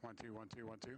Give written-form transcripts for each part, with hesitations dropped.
1 2 1 2 1 2.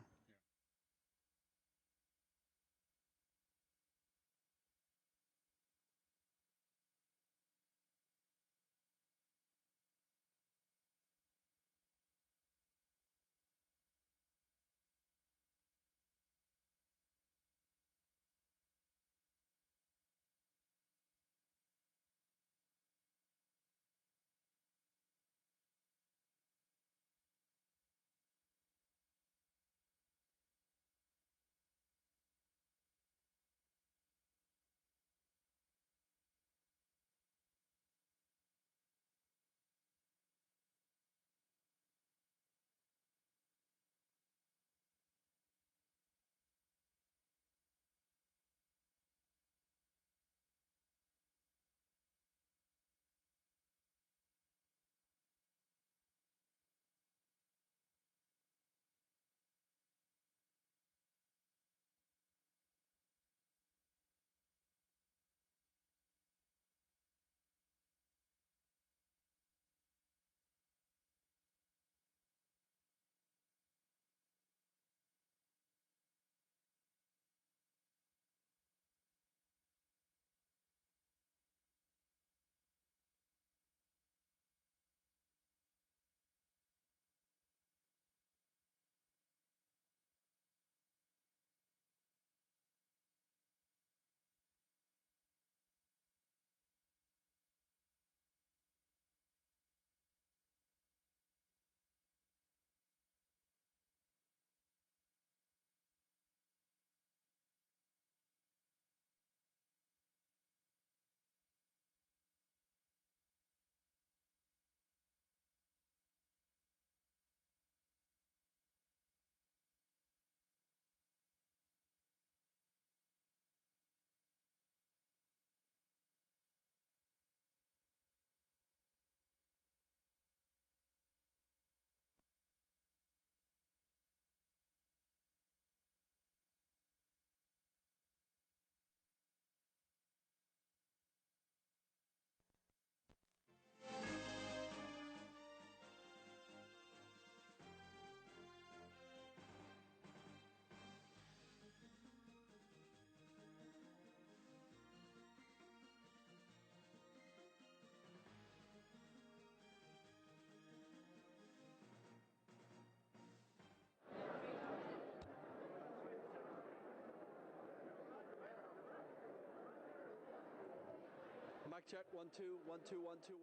Yeah. Mic check, 1 2 1 2 1 2 1 2.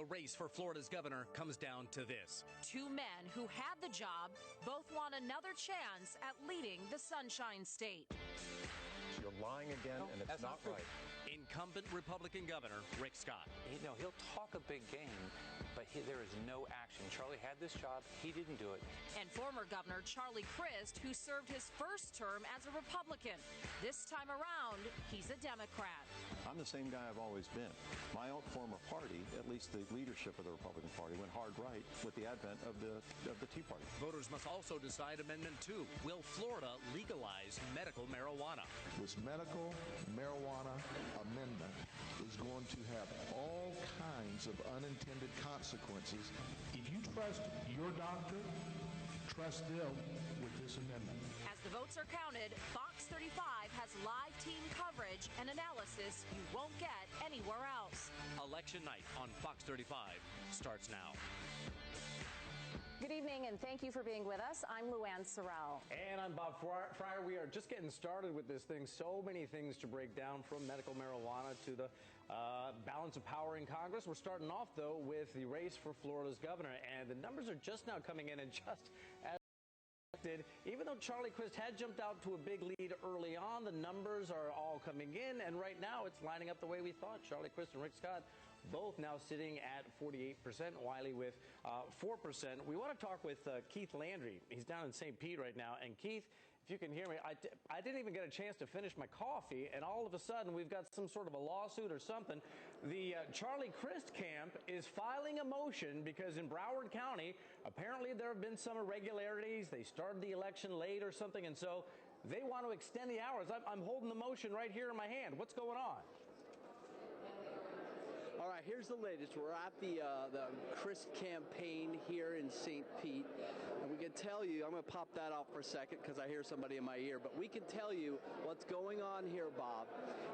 race for Florida's governor comes down to this. Two men who had the job both want another chance at leading the Sunshine State. You're lying again, and it's not right. Incumbent Republican Governor Rick Scott. He'll talk a big game, but there is no action. Charlie had this job. He didn't do it. And former Governor Charlie Crist, who served his first term as a Republican. This time around, he's a Democrat. I'm the same guy I've always been. My own former party, at least the leadership of the Republican Party, went hard right with the advent of the Tea Party. Voters must also decide Amendment 2. Will Florida legalize medical marijuana? This medical marijuana amendment is going to have all kinds of unintended consequences. If you trust your doctor, trust them with this amendment. As the votes are counted, Fox 35 has live team coverage and analysis you won't get anywhere else. Election night on Fox 35 starts now. Good evening, and thank you for being with us. I'm Luann Sorrell. And I'm Bob Fryer. We are just getting started with this thing. So many things to break down, from medical marijuana to the balance of power in Congress. We're starting off, though, with the race for Florida's governor. And the numbers are just now coming in, and just as expected, even though Charlie Crist had jumped out to a big lead early on, the numbers are all coming in. And right now, it's lining up the way we thought. Charlie Crist and Rick Scott both now sitting at 48%, Wiley with 4%. We want to talk with Keith Landry. He's down in St. Pete right now. And Keith, if you can hear me, I didn't even get a chance to finish my coffee, and all of a sudden we've got some sort of a lawsuit or something. The Charlie Crist camp is filing a motion because in Broward County, apparently there have been some irregularities. They started the election late or something, and so they want to extend the hours. I'm holding the motion right here in my hand. What's going on? All right, here's the latest. We're at the Crist campaign here in St. Pete, and we can tell you, I'm going to pop that off for a second because I hear somebody in my ear, but we can tell you what's going on here, Bob,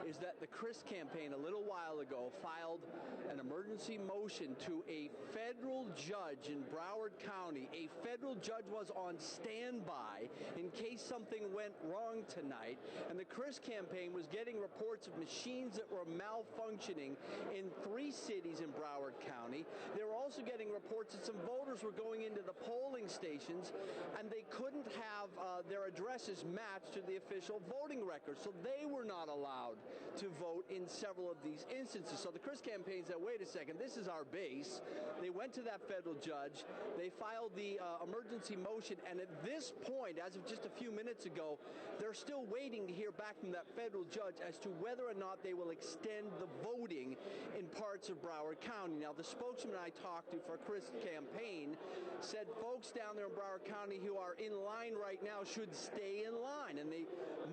is that the Crist campaign a little while ago filed an emergency motion to a federal judge in Broward County. A federal judge was on standby in case something went wrong tonight, and the Crist campaign was getting reports of machines that were malfunctioning in 3 cities in Broward County. They were also getting reports that some voters were going into the polling stations and they couldn't have their addresses matched to the official voting records, so they were not allowed to vote in several of these instances. So the Crist campaign said, wait a second, this is our base. They went to that federal judge, they filed the emergency motion, and at this point, as of just a few minutes ago, they're still waiting to hear back from that federal judge as to whether or not they will extend the voting in parts of Broward County. Now, the spokesman I talked to for Crist campaign said folks down there in Broward County who are in line right now should stay in line, and they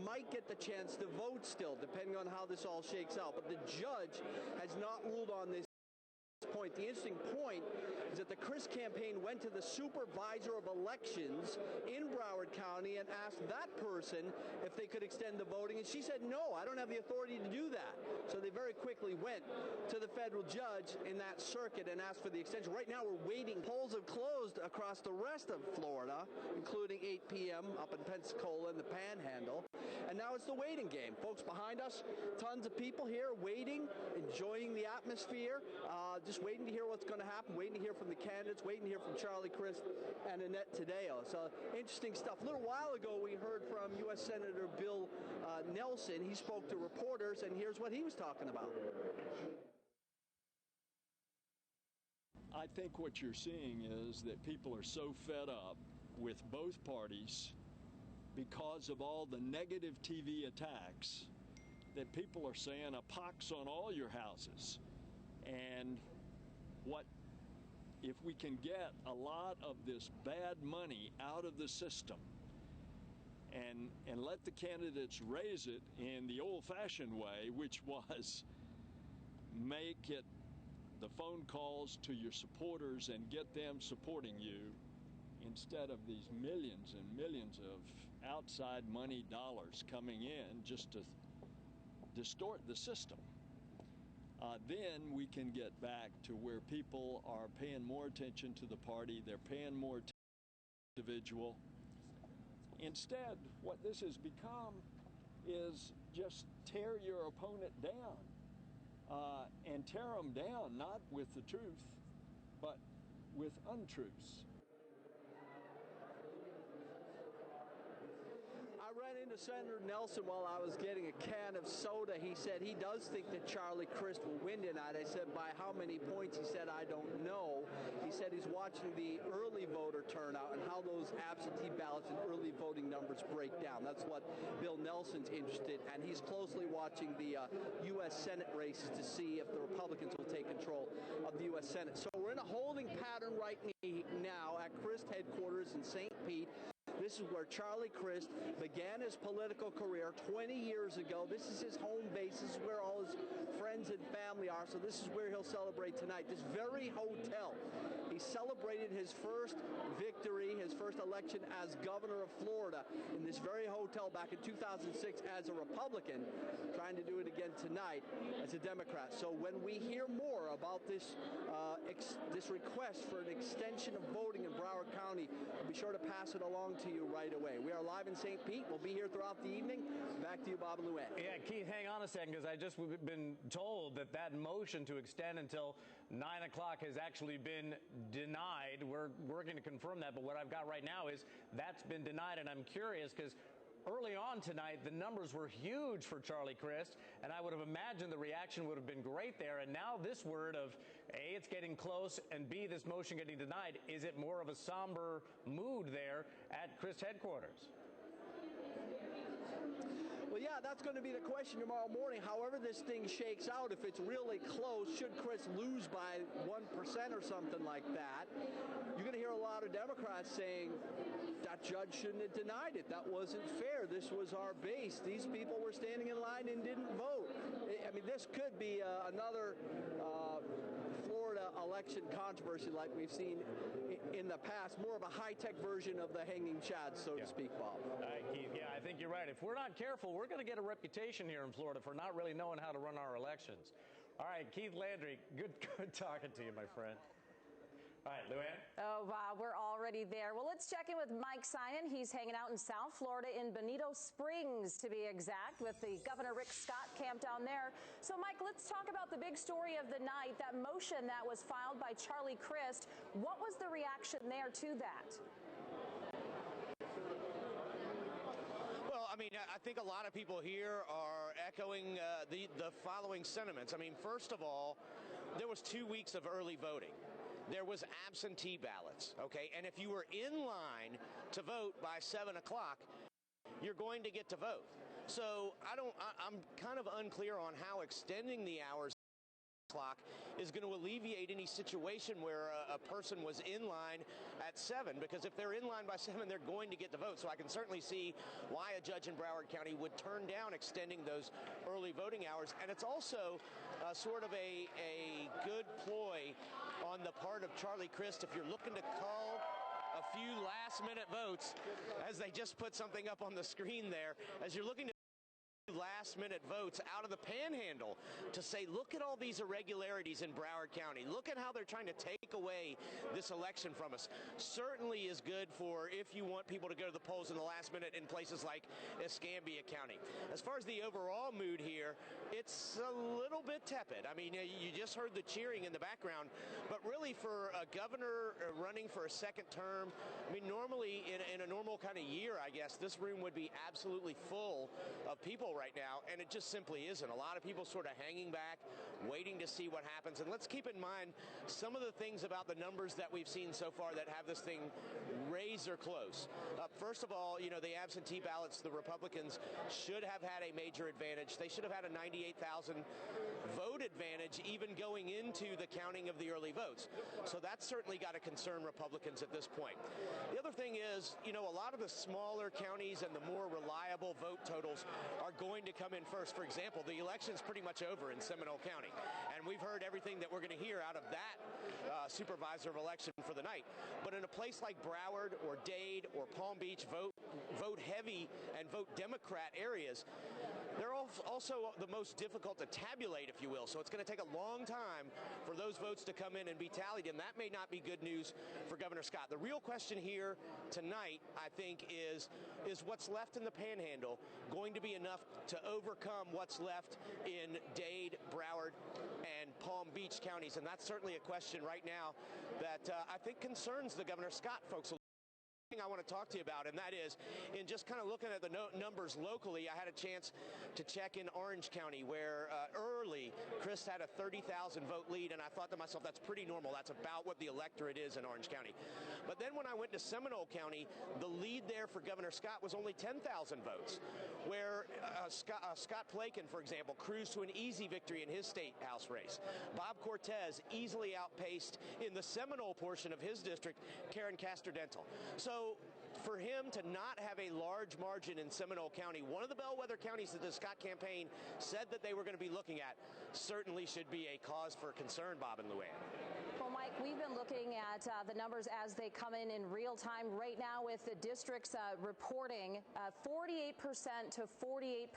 might get the chance to vote still, depending on how this all shakes out. But the judge has not ruled on this point. The interesting point is that the Crist campaign went to the supervisor of elections in Broward County and asked that person if they could extend the voting, and she said, no, I don't have the authority to do that. So they very quickly went to the federal judge in that circuit and asked for the extension. Right now we're waiting. Polls have closed across the rest of Florida, including 8 p.m. up in Pensacola and the Panhandle. And now it's the waiting game. Folks behind us, tons of people here waiting, enjoying the atmosphere, just waiting to hear what's going to happen, waiting to hear from the candidates, waiting to hear from Charlie Crist and Annette Taddeo. So interesting stuff. A little while ago, we heard from U.S. Senator Bill Nelson. He spoke to reporters, and here's what he was talking about. I think what you're seeing is that people are so fed up with both parties because of all the negative TV attacks that people are saying a pox on all your houses. And what if we can get a lot of this bad money out of the system and let the candidates raise it in the old-fashioned way, which was make it the phone calls to your supporters and get them supporting you instead of these millions and millions of outside money dollars coming in just to distort the system. Then we can get back to where people are paying more attention to the party, they're paying more attention to the individual. Instead, what this has become is just tear your opponent down and tear them down, not with the truth, but with untruths. I ran into Senator Nelson while I was getting a can of soda. He said he does think that Charlie Crist will win tonight. I said, by how many points? He said, I don't know. He said he's watching the early voter turnout and how those absentee ballots and early voting numbers break down. That's what Bill Nelson's interested, and he's closely watching the U.S. Senate races to see if the Republicans will take control of the U.S. Senate. So we're in a holding pattern right now at Crist headquarters in St. Pete. This is where Charlie Crist began his political career 20 years ago. This is his home base. This is where all his friends and family are. So this is where he'll celebrate tonight. This very hotel. He celebrated his first victory, his first election as governor of Florida in this very hotel back in 2006 as a Republican, trying to do it again tonight as a Democrat. So when we hear more about this request for an extension of voting in Broward County, we'll be sure to pass it along to you right away. We are live in St. Pete. We'll be here throughout the evening. Back to you, Bob and Luann. Yeah, Keith, hang on a second, because I just been told that motion to extend until 9 o'clock has actually been denied. We're working to confirm that, but what I've got right now is that's been denied, and I'm curious because early on tonight, the numbers were huge for Charlie Crist, and I would have imagined the reaction would have been great there. And now this word of, A, it's getting close, and B, this motion getting denied. Is it more of a somber mood there at Crist headquarters? Well, yeah, that's going to be the question tomorrow morning. However this thing shakes out, if it's really close, should Crist lose by 1% or something like that, you're going to hear a lot of Democrats saying that judge shouldn't have denied it. That wasn't fair. This was our base. These people were standing in line and didn't vote. I mean, this could be another Florida election controversy like we've seen in the past, more of a high-tech version of the hanging chad, so to speak, Bob. Keith, yeah, I think you're right. If we're not careful, we're going to get a reputation here in Florida for not really knowing how to run our elections. All right, Keith Landry, good talking to you, my friend. All right, Luann. Oh, wow, we're already there. Well, let's check in with Mike Simon. He's hanging out in South Florida in Bonito Springs, to be exact, with the Governor Rick Scott camp down there. So, Mike, let's talk about the big story of the night, that motion that was filed by Charlie Crist. What was the reaction there to that? Well, I mean, I think a lot of people here are echoing the following sentiments. I mean, first of all, there was 2 weeks of early voting. There was absentee ballots, okay? And if you were in line to vote by 7 o'clock, you're going to get to vote. So I'm kind of unclear on how extending the hours clock is going to alleviate any situation where a person was in line at 7, because if they're in line by 7, they're going to get the vote. So I can certainly see why a judge in Broward County would turn down extending those early voting hours. And it's also sort of a good ploy on the part of Charlie Crist if you're looking to call a few last-minute votes, as they just put something up on the screen there, as you're looking to last-minute votes out of the panhandle to say, look at all these irregularities in Broward County. Look at how they're trying to take away this election from us. Certainly is good for if you want people to go to the polls in the last minute in places like Escambia County. As far as the overall mood here, it's a little bit tepid. I mean, you just heard the cheering in the background, but really for a governor running for a second term, I mean, normally in a normal kind of year, I guess, this room would be absolutely full of people right now, and it just simply isn't. A lot of people sort of hanging back, waiting to see what happens. And let's keep in mind some of the things about the numbers that we've seen so far that have this thing razor close. First of all, you know, the absentee ballots, the Republicans should have had a major advantage. They should have had a 98,000 vote advantage even going into the counting of the early votes. So that's certainly got to concern Republicans at this point. The other thing is, you know, a lot of the smaller counties and the more reliable vote totals are going to come in first. For example, the election's pretty much over in Seminole County, and we've heard everything that we're going to hear out of that supervisor of election for the night. But in a place like Broward or Dade or Palm Beach, vote heavy and vote Democrat areas, they're also the most difficult to tabulate accumulate, if you will. So it's going to take a long time for those votes to come in and be tallied, and that may not be good news for Governor Scott. The real question here tonight, I think, is what's left in the Panhandle going to be enough to overcome what's left in Dade, Broward, and Palm Beach counties? And that's certainly a question right now that I think concerns the Governor Scott folks. I want to talk to you about, and that is, in just kind of looking at the numbers locally, I had a chance to check in Orange County, where early Chris had a 30,000 vote lead, and I thought to myself, that's pretty normal. That's about what the electorate is in Orange County. But then when I went to Seminole County, the lead there for Governor Scott was only 10,000 votes, where Scott Plakin, for example, cruised to an easy victory in his state house race. Bob Cortez easily outpaced in the Seminole portion of his district Karen Castor-Dental. So for him to not have a large margin in Seminole County, one of the bellwether counties that the Scott campaign said that they were going to be looking at, certainly should be a cause for concern, Bob and Luann. Well, Mike, we've been looking at the numbers as they come in real time right now, with the districts reporting 48% to 48%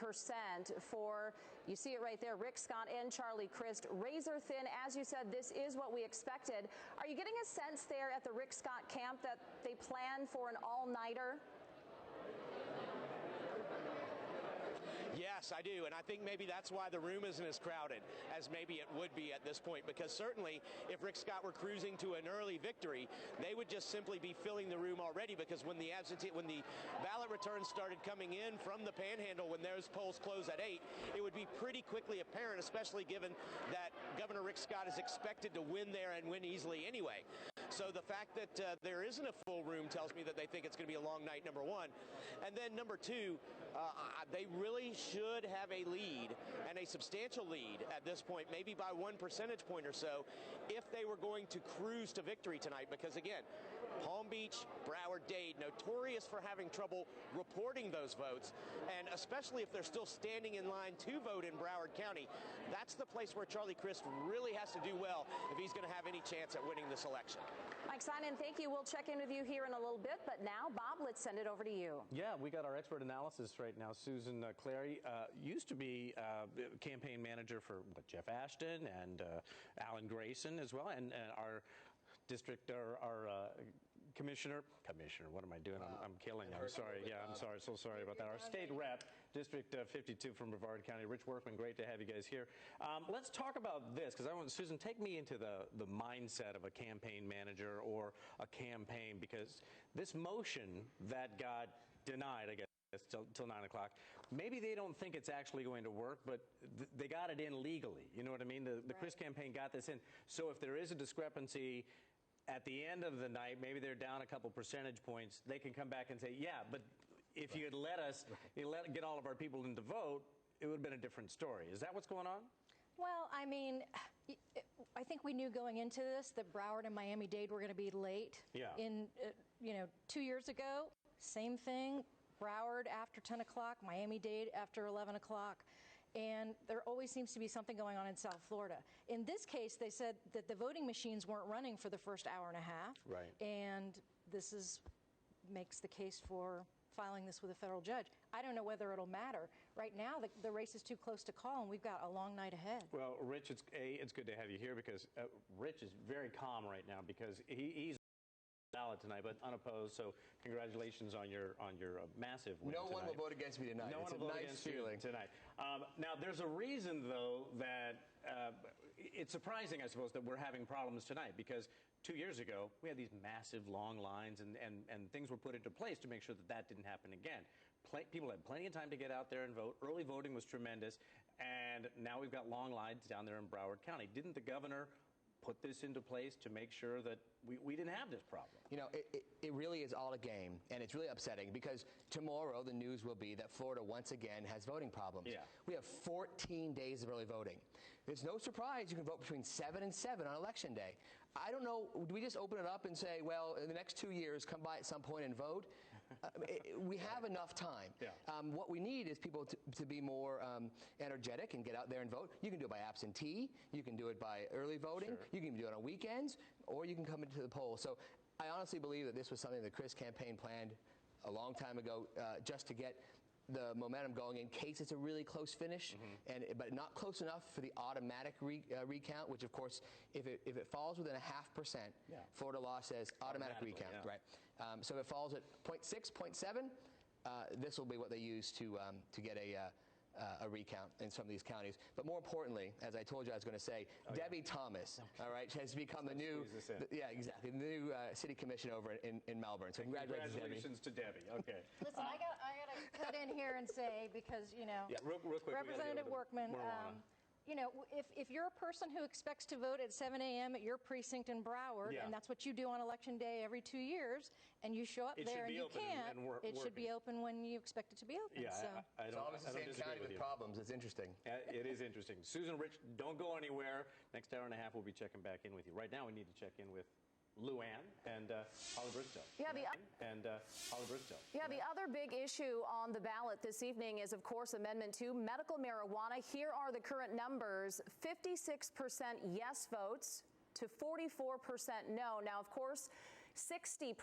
for, you see it right there, Rick Scott and Charlie Crist. Razor thin, as you said, this is what we expected. Are you getting a sense there at the Rick Scott camp that they plan for an all-nighter? Yes, I do, and I think maybe that's why the room isn't as crowded as maybe it would be at this point, because certainly if Rick Scott were cruising to an early victory, they would just simply be filling the room already, because when the ballot returns started coming in from the Panhandle, when those polls close at 8, it would be pretty quickly apparent, especially given that Governor Rick Scott is expected to win there and win easily anyway. So the fact that there isn't a full room tells me that they think it's going to be a long night, number one. And then number two, they really should have a lead, and a substantial lead at this point, maybe by 1 percentage point or so, if they were going to cruise to victory tonight. Because again, Palm Beach, Broward, Dade, notorious for having trouble reporting those votes, and especially if they're still standing in line to vote in Broward County, that's the place where Charlie Crist really has to do well if he's going to have any chance at winning this election. Mike Simon, thank you. We'll check in with you here in a little bit, but now, Bob, let's send it over to you. Yeah, we got our expert analysis right now. Susan Clary used to be campaign manager for Jeff Ashton and Alan Grayson as well, and our district, our commissioner, what am I doing? I'm killing you. I'm sorry. Yeah, I'm sorry. So sorry about that. Our state rep, District 52 from Broward County, Rich Workman. Great to have you guys here. Let's talk about this, because I want Susan, take me into the mindset of a campaign manager or a campaign, because this motion that got denied, I guess, till 9 o'clock. Maybe they don't think it's actually going to work, but they got it in legally. You know what I mean? The Crist campaign got this in. So if there is a discrepancy at the end of the night, maybe they're down a couple percentage points, they can come back and say, yeah, but if you had let us get all of our people in to vote, it would have been a different story. Is that what's going on? Well, I mean, I think we knew going into this that Broward and Miami-Dade were going to be late. Yeah. 2 years ago, same thing. Broward after 10 o'clock, Miami-Dade after 11 o'clock. And there always seems to be something going on in South Florida. In this case, they said that the voting machines weren't running for the first hour and a half. Right. And this makes the case for filing this with a federal judge. I don't know whether it'll matter. Right now, the race is too close to call, and we've got a long night ahead. Well, Rich, it's good to have you here, because Rich is very calm right now, because he's ballot tonight, but unopposed. So congratulations on your massive win. No one will vote against me tonight. No it's one will a vote nice against feeling you tonight. Now, there's a reason, though, that it's surprising, I suppose, that we're having problems tonight, because 2 years ago we had these massive long lines, and things were put into place to make sure that didn't happen again. People had plenty of time to get out there and vote. Early voting was tremendous, and now we've got long lines down there in Broward County. Didn't the governor put this into place to make sure that we didn't have this problem? You know, it really is all a game, and it's really upsetting, because tomorrow the news will be that Florida once again has voting problems. Yeah. We have 14 days of early voting. It's no surprise you can vote between 7 and 7 on Election Day. I don't know, do we just open it up and say, well, in the next 2 years, come by at some point and vote? We have enough time. Yeah. What we need is people to be more energetic and get out there and vote. You can do it by absentee. You can do it by early voting. Sure. You can do it on weekends, or you can come into the polls. So I honestly believe that this was something the Crist campaign planned a long time ago, just to get the momentum going in case it's a really close finish, but not close enough for the automatic recount, which of course, if it falls within 0.5%, Florida law says automatic recount, right? So if it falls at 0.6, 0.7, this will be what they use to get a recount in some of these counties. But more importantly, as I told you I was going to say, Debbie Thomas, all right, has become the new, the new city commissioner over in Melbourne. So congratulations to Debbie. Okay. Listen, I got to cut in here and say, because, you know, real quick, Representative Workman, you know, if you're a person who expects to vote at 7 a.m. at your precinct in Broward, and that's what you do on Election Day every 2 years, and you show up there and you can't, it should be open when you expect it to be open. Yeah, so. It's almost the same county with problems. It's interesting. It is interesting. Susan, Rich, don't go anywhere. Next hour and a half, we'll be checking back in with you. Right now, we need to check in with Luann and Holly Bristow. The other big issue on the ballot this evening is, of course, Amendment 2, medical marijuana. Here are the current numbers: 56% yes votes to 44% no. Now, of course, 60%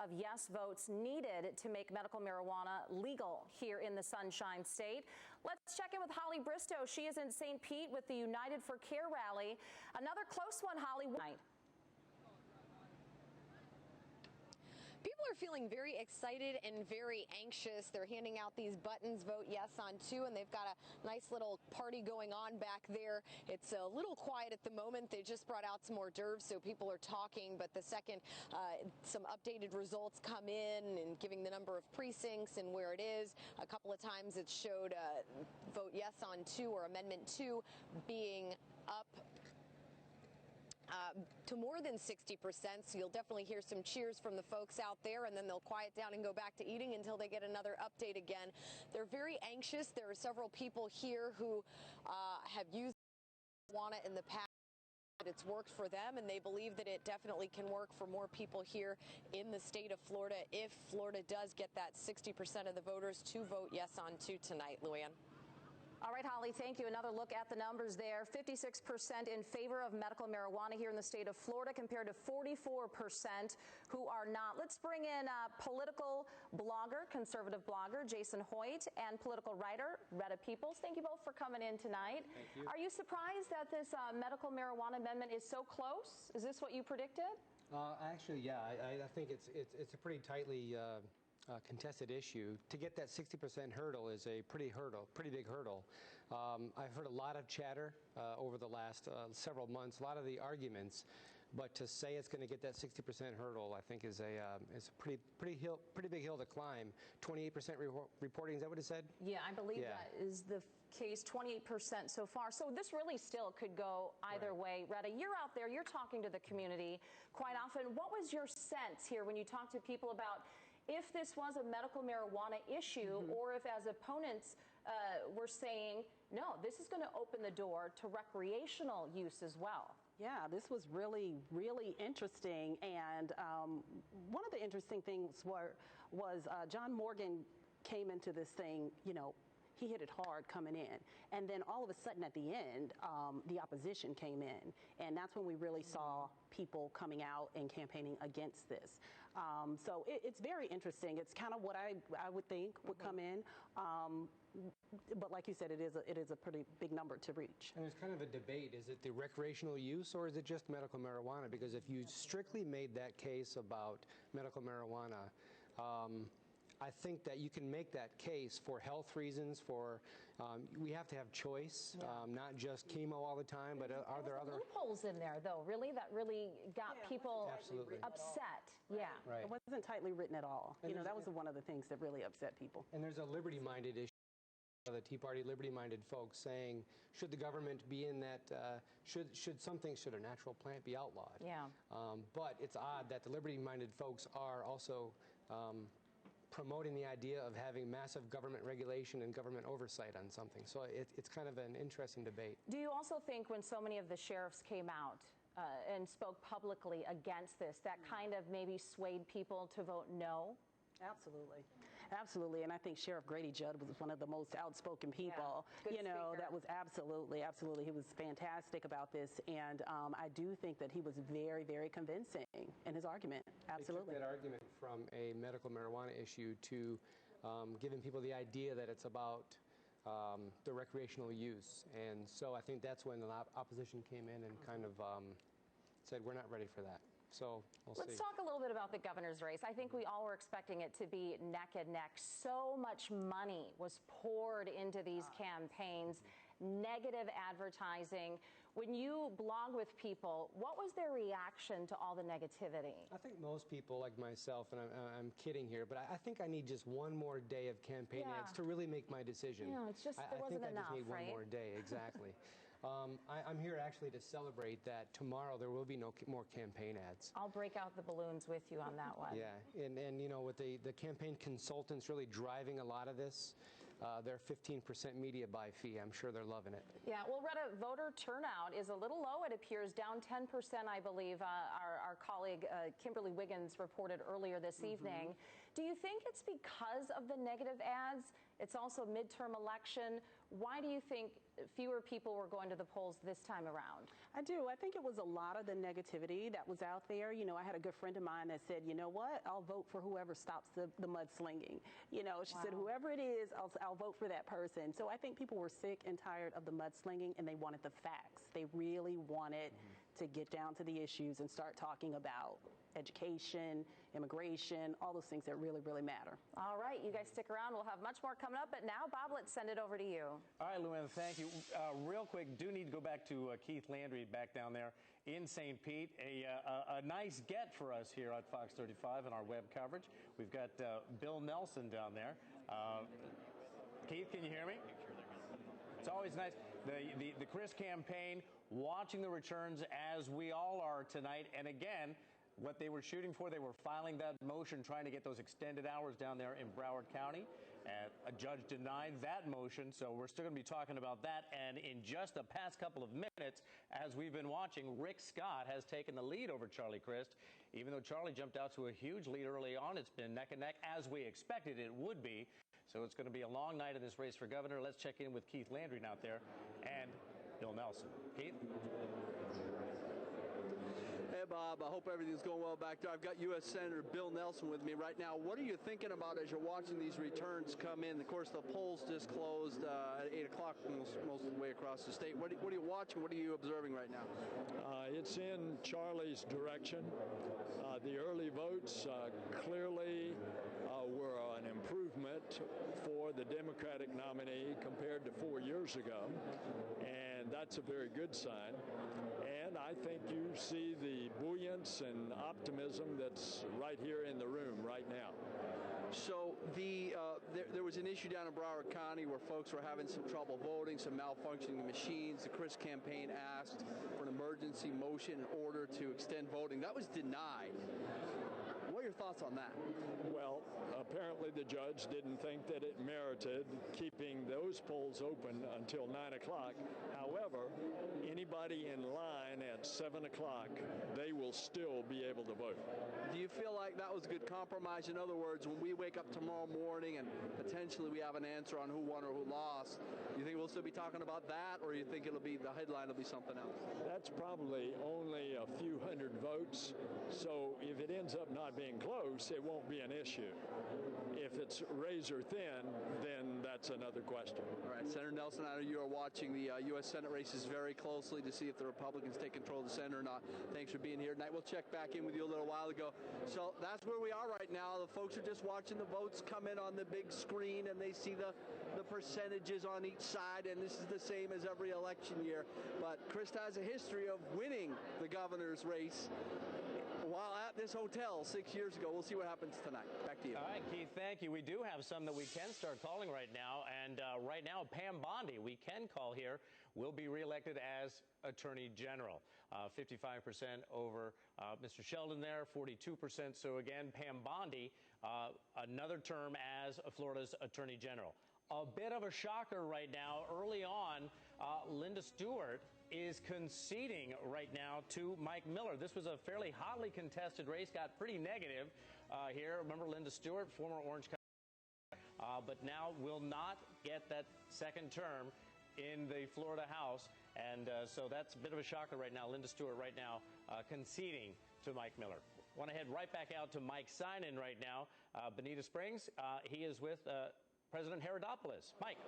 of yes votes needed to make medical marijuana legal here in the Sunshine State. Let's check in with Holly Bristow. She is in St. Pete with the United for Care rally. Another close one, Holly. People are feeling very excited and very anxious. They're handing out these buttons, vote yes on 2, and they've got a nice little party going on back there. It's a little quiet at the moment. They just brought out some hors d'oeuvres, so people are talking, but the second some updated results come in and giving the number of precincts and where it is, a couple of times it showed vote yes on 2 or Amendment 2 being up to more than 60%, so you'll definitely hear some cheers from the folks out there, and then they'll quiet down and go back to eating until they get another update again. They're very anxious. There are several people here who have used marijuana in the past. It's worked for them, and they believe that it definitely can work for more people here in the state of Florida if Florida does get that 60% of the voters to vote yes on 2 tonight. Luann. All right, Holly, thank you. Another look at the numbers there. 56% in favor of medical marijuana here in the state of Florida compared to 44% who are not. Let's bring in political blogger, conservative blogger, Jason Hoyt, and political writer, Retta Peoples. Thank you both for coming in tonight. Thank you. Are you surprised that this medical marijuana amendment is so close? Is this what you predicted? Actually, yeah, I think it's a pretty tightly contested issue. To get that 60% hurdle is a pretty big hurdle. I've heard a lot of chatter over the last several months, a lot of the arguments, but to say it's going to get that 60% hurdle, I think is a pretty big hill to climb. 28% reporting, is that what it said? Yeah, I believe that is the case, 28% so far. So this really still could go either way. Retta, you're out there, you're talking to the community quite often. What was your sense here when you talked to people about if this was a medical marijuana issue, or if as opponents were saying, no, this is going to open the door to recreational use as well? Yeah, this was really, really interesting. And one of the interesting things was John Morgan came into this thing, you know, he hit it hard coming in. And then all of a sudden at the end, the opposition came in. And that's when we really saw people coming out and campaigning against this. So it's very interesting. It's kind of what I would think would come in. But like you said, it is a pretty big number to reach. And there's kind of a debate. Is it the recreational use or is it just medical marijuana? Because if you strictly made that case about medical marijuana, I think that you can make that case for health reasons, for we have to have choice, not just chemo all the time, but are there other loopholes in there, though, really, that really got people upset? Yeah. Right. It wasn't tightly written at all. And you know, that was one of the things that really upset people. And there's a liberty-minded issue. The Tea Party liberty-minded folks saying, should the government be in that, should a natural plant be outlawed? Yeah. But it's odd that the liberty-minded folks are also promoting the idea of having massive government regulation and government oversight on something. So it's kind of an interesting debate. Do you also think when so many of the sheriffs came out and spoke publicly against this, that kind of maybe swayed people to vote no? Absolutely. Absolutely. And I think Sheriff Grady Judd was one of the most outspoken people. Yeah, you know, speaker. That was absolutely. He was fantastic about this. And I do think that he was very, very convincing in his argument. Absolutely. They took that argument from a medical marijuana issue to giving people the idea that it's about the recreational use. And so I think that's when the opposition came in and kind of said, we're not ready for that. So we'll see. Let's talk a little bit about the governor's race. I think we all were expecting it to be neck and neck. So much money was poured into these campaigns, negative advertising. When you blog with people, what was their reaction to all the negativity? I think most people, like myself, and I'm kidding here, but I think I need just one more day of campaign ads to really make my decision. Yeah, it's just, there wasn't enough, I think I just need right? one more day, exactly. I'm here actually to celebrate that tomorrow there will be no more campaign ads. I'll break out the balloons with you on that one. Yeah, and you know, with the campaign consultants really driving a lot of this, their 15% media buy fee, I'm sure they're loving it. Yeah, well, Retta, voter turnout is a little low, it appears, down 10%, I believe. Our colleague Kimberly Wiggins reported earlier this evening. Do you think it's because of the negative ads? It's also midterm election. Why do you think fewer people were going to the polls this time around? I do. I think it was a lot of the negativity that was out there. You know, I had a good friend of mine that said, you know what, I'll vote for whoever stops the mudslinging. You know, she said, whoever it is, I'll vote for that person. So I think people were sick and tired of the mudslinging, and they wanted the facts. They really wanted to get down to the issues and start talking about education, immigration, all those things that really, really matter. All right, you guys stick around. We'll have much more coming up. But now, Bob, let's send it over to you. All right, Luann, thank you. Real quick, do need to go back to Keith Landry back down there in St. Pete. A nice get for us here at Fox 35 in our web coverage. We've got Bill Nelson down there. Keith, can you hear me? It's always nice. The Chris campaign, watching the returns as we all are tonight. And again, what they were shooting for, they were filing that motion, trying to get those extended hours down there in Broward County. A judge denied that motion, so we're still going to be talking about that. And in just the past couple of minutes, as we've been watching, Rick Scott has taken the lead over Charlie Crist. Even though Charlie jumped out to a huge lead early on, it's been neck and neck, as we expected it would be. So it's going to be a long night in this race for governor. Let's check in with Keith Landry out there and Bill Nelson. Keith? Hey, Bob, I hope everything's going well back there. I've got U.S. Senator Bill Nelson with me right now. What are you thinking about as you're watching these returns come in? Of course, the polls just closed at 8 o'clock most of the way across the state. What are you watching? What are you observing right now? It's in Charlie's direction. The early votes clearly were an improvement for the Democratic nominee compared to 4 years ago, and that's a very good sign. And I think you see the buoyance and optimism that's right here in the room right now. So there was an issue down in Broward County where folks were having some trouble voting, some malfunctioning machines. The Chris campaign asked for an emergency motion in order to extend voting. That was denied. What are your thoughts on that? Well, apparently the judge didn't think that it merited keeping those polls open until 9 o'clock. However, anybody in line at 7 o'clock, they will still be able to vote. Do you feel like that was a good compromise? In other words, when we wake up tomorrow morning and potentially we have an answer on who won or who lost, do you think we'll still be talking about that, or do you think the headline will be something else? That's probably only a few hundred votes, so if it ends up not being close, it won't be an issue. If it's razor thin, then that's another question. All right, Senator Nelson, I know you are watching the U.S. Senate races very closely to see if the Republicans take control of the Senate or not. Thanks for being here tonight. We'll check back in with you a little while ago. So that's where we are right now. The folks are just watching the votes come in on the big screen, and they see the percentages on each side, and this is the same as every election year. But Chris has a history of winning the governor's race while at this hotel 6 years ago. We'll see what happens tonight. Back to you. All right, Keith, thank you. We do have some that we can start calling right now. And right now, Pam Bondi, we can call here, will be reelected as Attorney General. 55% over Mr. Sheldon there, 42%. So again, Pam Bondi, another term as Florida's Attorney General. A bit of a shocker right now. Early on, Linda Stewart is conceding right now to Mike Miller. This was a fairly hotly contested race, got pretty negative here. Remember Linda Stewart, former Orange County, but now will not get that second term in the Florida House. And so that's a bit of a shocker right now. Linda Stewart right now conceding to Mike Miller. Want to head right back out to Mike Sinan right now. Bonita Springs, he is with President Herodopoulos. Mike.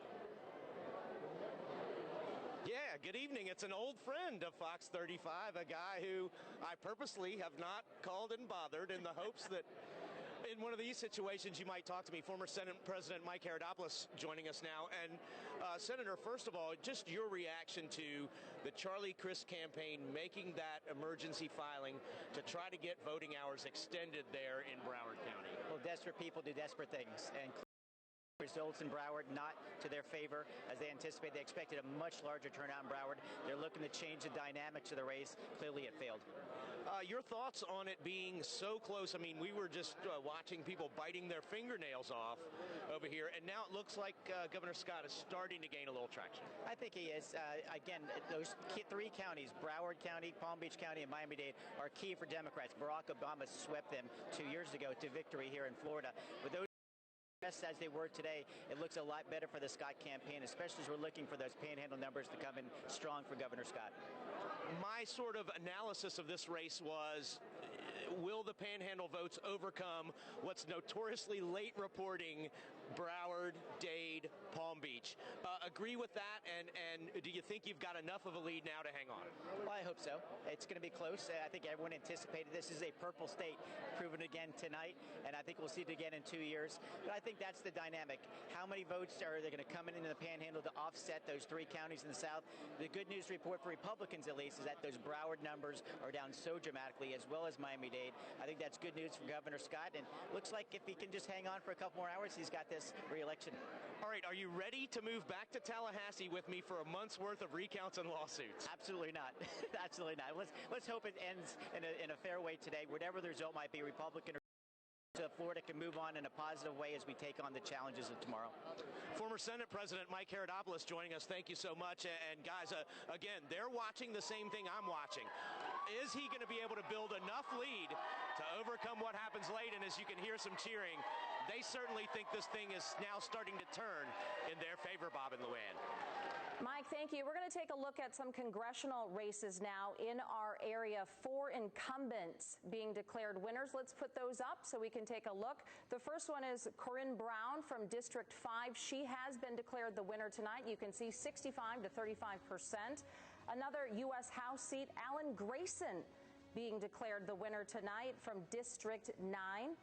Yeah, good evening. It's an old friend of Fox 35, a guy who I purposely have not called and bothered in the hopes that in one of these situations you might talk to me. Former Senate President Mike Herodopoulos joining us now. And Senator, first of all, just your reaction to the Charlie Crist campaign making that emergency filing to try to get voting hours extended there in Broward County. Well, desperate people do desperate things, and results in Broward not to their favor as they anticipate. They expected a much larger turnout in Broward. They're looking to change the dynamics of the race. Clearly, it failed. Your thoughts on it being so close? I mean, we were just watching people biting their fingernails off over here, and now it looks like Governor Scott is starting to gain a little traction. I think he is. Again, those three counties, Broward County, Palm Beach County, and Miami-Dade, are key for Democrats. Barack Obama swept them 2 years ago to victory here in Florida. With those as they were today, it looks a lot better for the Scott campaign, especially as we're looking for those panhandle numbers to come in strong for Governor Scott. My sort of analysis of this race was, will the panhandle votes overcome what's notoriously late reporting Broward, Dade, Palm Beach? Agree with that, and do you think you've got enough of a lead now to hang on? Well, I hope so. It's going to be close. I think everyone anticipated this is a purple state, proven again tonight, and I think we'll see it again in 2 years. But I think that's the dynamic. How many votes are they going to come in the panhandle to offset those three counties in the South? The good news report for Republicans, at least, is that those Broward numbers are down so dramatically, as well as Miami-Dade. I think that's good news for Governor Scott, and looks like if he can just hang on for a couple more hours, he's got this re-election. All right, are you ready to move back to Tallahassee with me for a month's worth of recounts and lawsuits? Absolutely not. Absolutely not. Let's hope it ends in a fair way today. Whatever the result might be, Republican or Florida can move on in a positive way as we take on the challenges of tomorrow. Former Senate President Mike Herodopoulos joining us. Thank you so much. And guys, again, they're watching the same thing I'm watching. Is he going to be able to build enough lead to overcome what happens late? And as you can hear some cheering, they certainly think this thing is now starting to turn in their favor, Bob and Luann. Mike, thank you. We're going to take a look at some congressional races now in our area. 4 incumbents being declared winners. Let's put those up so we can take a look. The first one is Corinne Brown from District 5. She has been declared the winner tonight. You can see 65 to 35%. Another U.S. House seat, Alan Grayson being declared the winner tonight from District 9.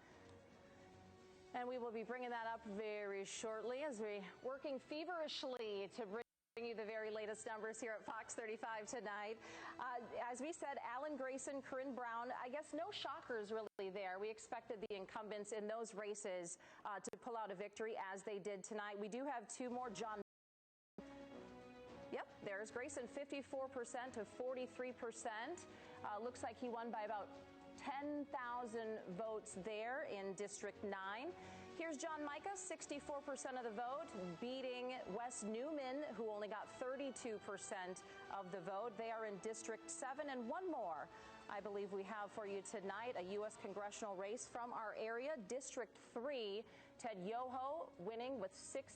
And we will be bringing that up very shortly as we're working feverishly to bring you the very latest numbers here at Fox 35 tonight. As we said, Alan Grayson, Corinne Brown, I guess no shockers really there. We expected the incumbents in those races to pull out a victory as they did tonight. We do have two more. John. Yep, there's Grayson, 54% to 43%. Looks like he won by about 10,000 votes there in District 9. Here's John Micah, 64% of the vote, beating Wes Newman, who only got 32% of the vote. They are in District 7. And one more I believe we have for you tonight, a U.S. congressional race from our area, District 3. Ted Yoho winning with 65%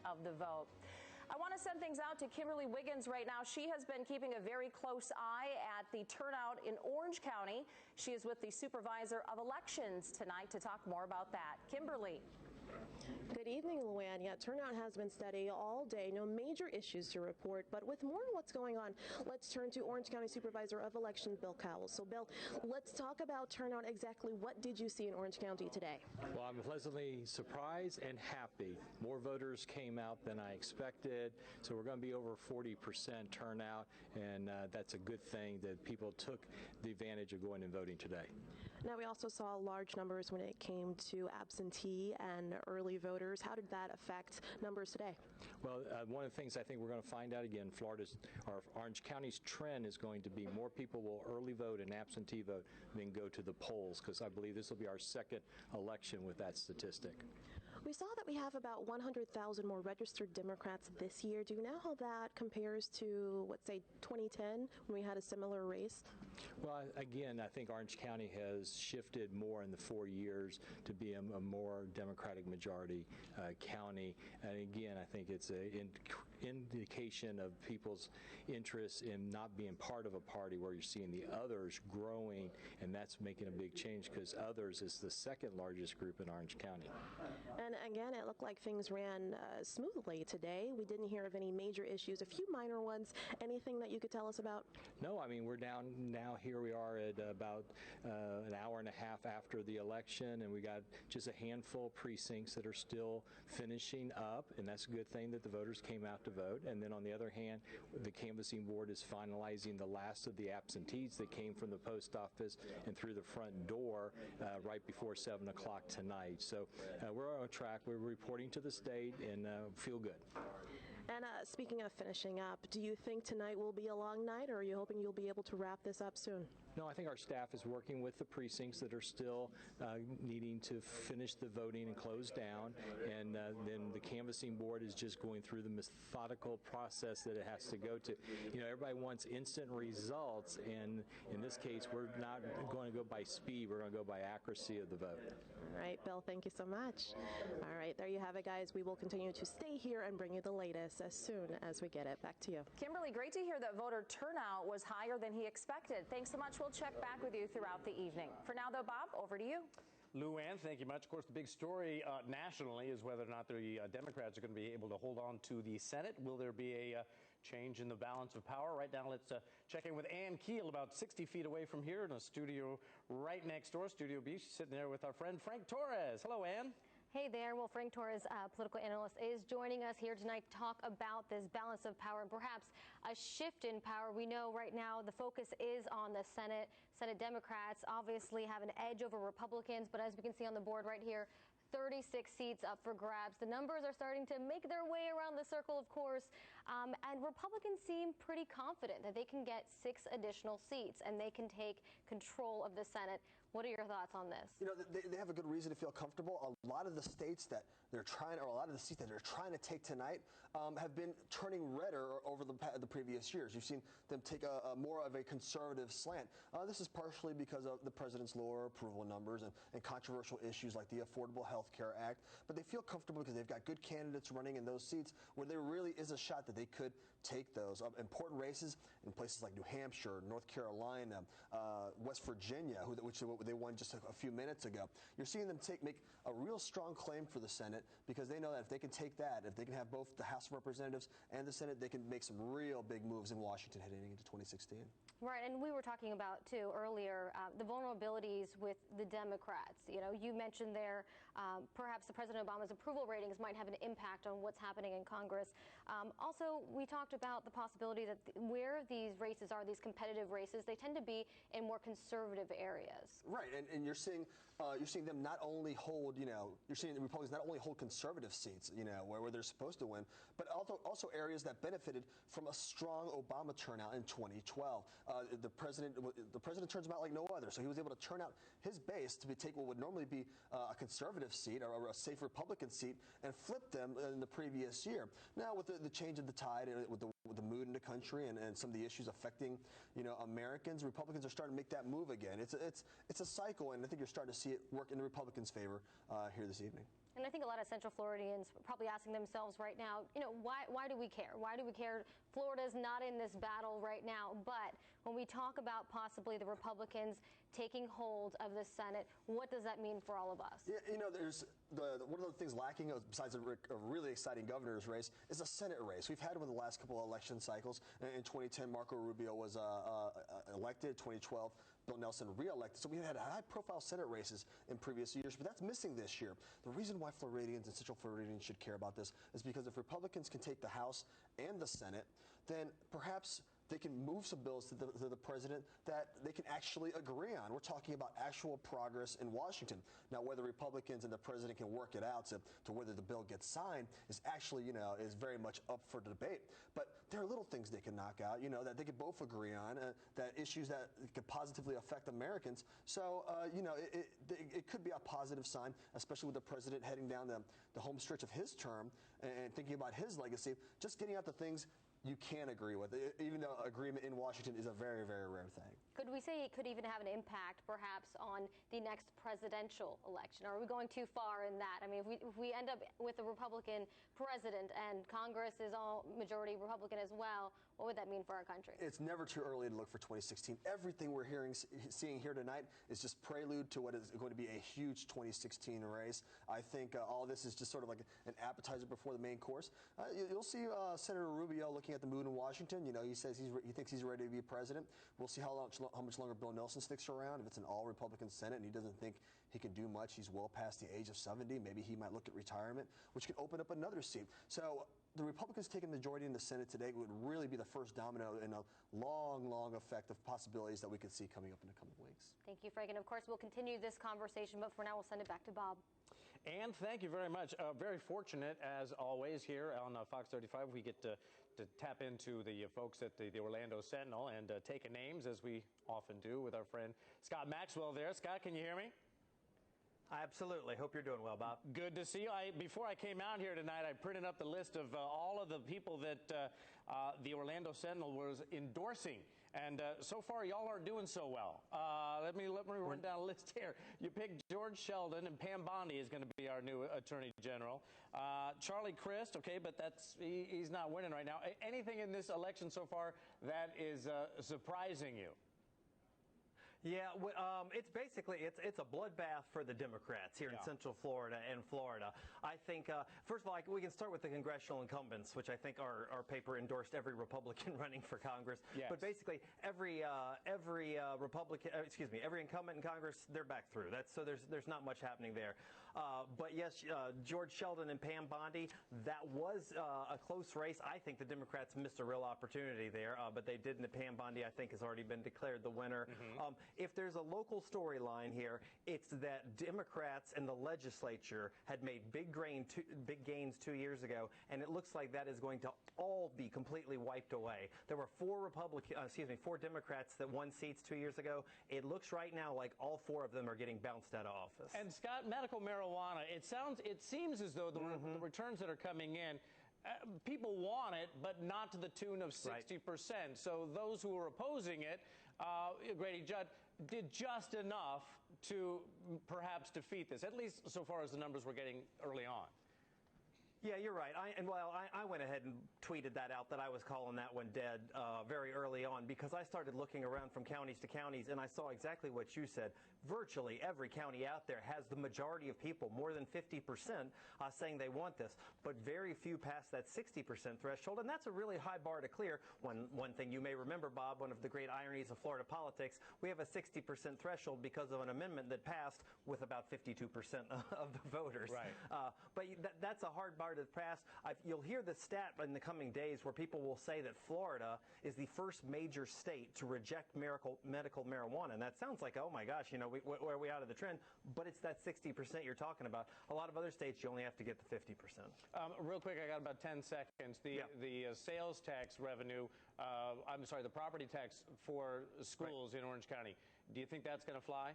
of the vote. I want to send things out to Kimberly Wiggins right now. She has been keeping a very close eye at the turnout in Orange County. She is with the Supervisor of Elections tonight to talk more about that. Kimberly. Good evening, Luann. Yeah, turnout has been steady all day. No major issues to report, but with more on what's going on, let's turn to Orange County Supervisor of Elections, Bill Cowell. So, Bill, let's talk about turnout. Exactly what did you see in Orange County today? Well, I'm pleasantly surprised and happy. More voters came out than I expected, so we're going to be over 40% turnout, and that's a good thing that people took the advantage of going and voting today. Now, we also saw large numbers when it came to absentee and early voters. How did that affect numbers today? Well, one of the things I think we're going to find out again, Orange County's trend is going to be more people will early vote and absentee vote than go to the polls, because I believe this will be our second election with that statistic. We saw that we have about 100,000 more registered Democrats this year. Do you know how that compares to, let's say, 2010 when we had a similar race? Well, again, I think Orange County has shifted more in the 4 years to be a more Democratic majority county. And again, I think it's indication of people's interest in not being part of a party where you're seeing the others growing, and that's making a big change because others is the second largest group in Orange County. And again, it looked like things ran smoothly today. We didn't hear of any major issues, a few minor ones. Anything that you could tell us about? No, I mean, we're down now. Here we are at about an hour and a half after the election, and we got just a handful of precincts that are still finishing up, and that's a good thing that the voters came out to vote. And then on the other hand, the canvassing board is finalizing the last of the absentees that came from the post office and through the front door right before 7 o'clock tonight. So we're on track. We're reporting to the state and feel good. And speaking of finishing up, do you think tonight will be a long night, or are you hoping you'll be able to wrap this up soon? No, I think our staff is working with the precincts that are still needing to finish the voting and close down, and then the canvassing board is just going through the methodical process that it has to go to. You know, everybody wants instant results, and in this case, we're not going to go by speed. We're going to go by accuracy of the vote. All right, Bill, thank you so much. All right, there you have it, guys. We will continue to stay here and bring you the latest as soon as we get it. Back to you. Kimberly, great to hear that voter turnout was higher than he expected. Thanks so much. We'll check back with you throughout the evening. For now, though, Bob, over to you. Lou Ann, thank you much. Of course, the big story nationally is whether or not the Democrats are going to be able to hold on to the Senate. Will there be a change in the balance of power? Right now, let's check in with Ann Keel, about 60 feet away from here in a studio right next door, Studio B. She's sitting there with our friend Frank Torres. Hello, Ann. Hey there. Well, Frank Torres, political analyst, is joining us here tonight to talk about this balance of power and perhaps a shift in power. We know right now the focus is on the Senate. Senate Democrats obviously have an edge over Republicans, but as we can see on the board right here, 36 seats up for grabs. The numbers are starting to make their way around the circle, of course, and Republicans seem pretty confident that they can get 6 additional seats and they can take control of the Senate. What are your thoughts on this? You know, they have a good reason to feel comfortable. A lot of the states that they're trying, or a lot of the seats that they're trying to take tonight have been turning redder over the previous years. You've seen them take a more of a conservative slant. This is partially because of the president's lower approval numbers and controversial issues like the Affordable Health Care Act. But they feel comfortable because they've got good candidates running in those seats where there really is a shot that they could take those. Important races in places like New Hampshire, North Carolina, West Virginia, which they won just a few minutes ago. You're seeing them make a real strong claim for the Senate because they know that if they can take that, if they can have both the House of Representatives and the Senate, they can make some real big moves in Washington heading into 2016. Right, and we were talking about, too, earlier, the vulnerabilities with the Democrats. You know, you mentioned there perhaps the President Obama's approval ratings might have an impact on what's happening in Congress. Also, we talked about the possibility that where these races are, these competitive races, they tend to be in more conservative areas. Right, and you're seeing them not only hold, you're seeing the Republicans not only hold conservative seats, where they're supposed to win, but also areas that benefited from a strong Obama turnout in 2012. The president turns them out like no other, so he was able to turn out his base to take what would normally be a conservative seat or a safe Republican seat and flip them in the previous year. Now, with the change of the tide, with the mood in the country and some of the issues affecting Americans, Republicans are starting to make that move again. It's a cycle, and I think you're starting to see it work in the Republicans' favor here this evening. And I think a lot of Central Floridians are probably asking themselves right now, why do we care? Why do we care? Florida's not in this battle right now. But when we talk about possibly the Republicans taking hold of the Senate, what does that mean for all of us? Yeah, there's one of the things lacking, besides a really exciting governor's race, is a Senate race. We've had it with the last couple of election cycles. In 2010, Marco Rubio was elected. 2012, Bill Nelson reelected. So we had high-profile Senate races in previous years, but that's missing this year. The reason why Floridians and Central Floridians should care about this is because if Republicans can take the House and the Senate, then perhaps they can move some bills to the president that they can actually agree on. We're talking about actual progress in Washington. Now, whether Republicans and the president can work it out to whether the bill gets signed is actually, is very much up for debate. But there are little things they can knock out, that they could both agree on, that issues that could positively affect Americans. So, it could be a positive sign, especially with the president heading down the home stretch of his term and thinking about his legacy, just getting out the things you can agree with it, even though agreement in Washington is a very, very rare thing. Could we say it could even have an impact, perhaps, on the next presidential election? Or are we going too far in that? I mean, if we end up with a Republican president and Congress is all majority Republican as well, what would that mean for our country? It's never too early to look for 2016. Everything we're seeing here tonight is just prelude to what is going to be a huge 2016 race. I think all this is just sort of like an appetizer before the main course. You'll see Senator Rubio looking at the mood in Washington. You know, he says he thinks he's ready to be president. We'll see how much longer Bill Nelson sticks around. If it's an all-Republican Senate and he doesn't think he can do much, he's well past the age of 70. Maybe he might look at retirement, which could open up another seat. So the Republicans taking the majority in the Senate today would really be the first domino in a long, long effect of possibilities that we could see coming up in the coming weeks. Thank you, Frank. And of course, we'll continue this conversation, but for now, we'll send it back to Bob. And thank you very much. Very fortunate, as always, here on Fox 35. We get to tap into the folks at the Orlando Sentinel and take names, as we often do, with our friend Scott Maxwell there. Scott, can you hear me? Absolutely. Hope you're doing well, Bob. Good to see you. Before I came out here tonight, I printed up the list of all of the people that the Orlando Sentinel was endorsing. And so far, y'all aren't doing so well. Let me run down a list here. You picked George Sheldon, and Pam Bondi is going to be our new Attorney General. Charlie Crist, okay, but he's not winning right now. Anything in this election so far that is surprising you? Yeah, it's basically it's a bloodbath for the Democrats here in Central Florida and Florida. I think first of all, we can start with the congressional incumbents, which I think our paper endorsed every Republican running for Congress. Yes. But basically every Republican, every incumbent in Congress, they're back through. So there's not much happening there. But yes, George Sheldon and Pam Bondi, that was a close race. I think the Democrats missed a real opportunity there, but they didn't. Pam Bondi, I think, has already been declared the winner. Mm-hmm. If there's a local storyline here, it's that Democrats in the legislature had made big gains 2 years ago, and it looks like that is going to all be completely wiped away. There were four Democrats that won seats 2 years ago. It looks right now like all four of them are getting bounced out of office. And Scott, medical marijuana, it seems as though the returns that are coming in, people want it, but not to the tune of 60%. Right. So those who are opposing it, Grady Judd, did just enough to perhaps defeat this, at least so far as the numbers we're getting early on. Yeah, you're right. I went ahead and tweeted that out, that I was calling that one dead very early on, because I started looking around from counties to counties, and I saw exactly what you said. Virtually every county out there has the majority of people, more than 50%, saying they want this, but very few pass that 60% threshold, and that's a really high bar to clear. One thing you may remember, Bob, one of the great ironies of Florida politics, we have a 60% threshold because of an amendment that passed with about 52% of the voters. Right. But that's a hard bar to pass. You'll hear the stat in the coming days where people will say that Florida is the first major state to reject medical marijuana, and that sounds like, oh my gosh, where are we out of the trend? But it's that 60% you're talking about. A lot of other states, you only have to get to 50%. Real quick, I got about 10 seconds. The sales tax revenue, the property tax for schools in Orange County, do you think that's going to fly?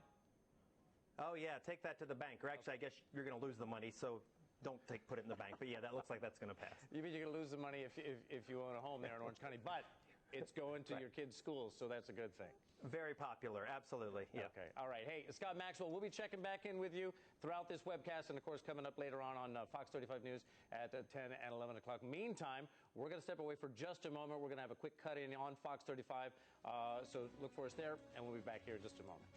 Oh yeah, take that to the bank. Or actually, I guess you're going to lose the money, so don't put it in the bank. But yeah, that looks like that's going to pass. You mean you're going to lose the money if you own a home there in Orange County, but it's going to your kids' schools, so that's a good thing. Very popular, absolutely. Yeah. Okay. All right. Hey, Scott Maxwell, we'll be checking back in with you throughout this webcast, and of course coming up later on Fox 35 News at 10 and 11 o'clock. Meantime, we're going to step away for just a moment. We're going to have a quick cut in on Fox 35, so look for us there, and we'll be back here in just a moment.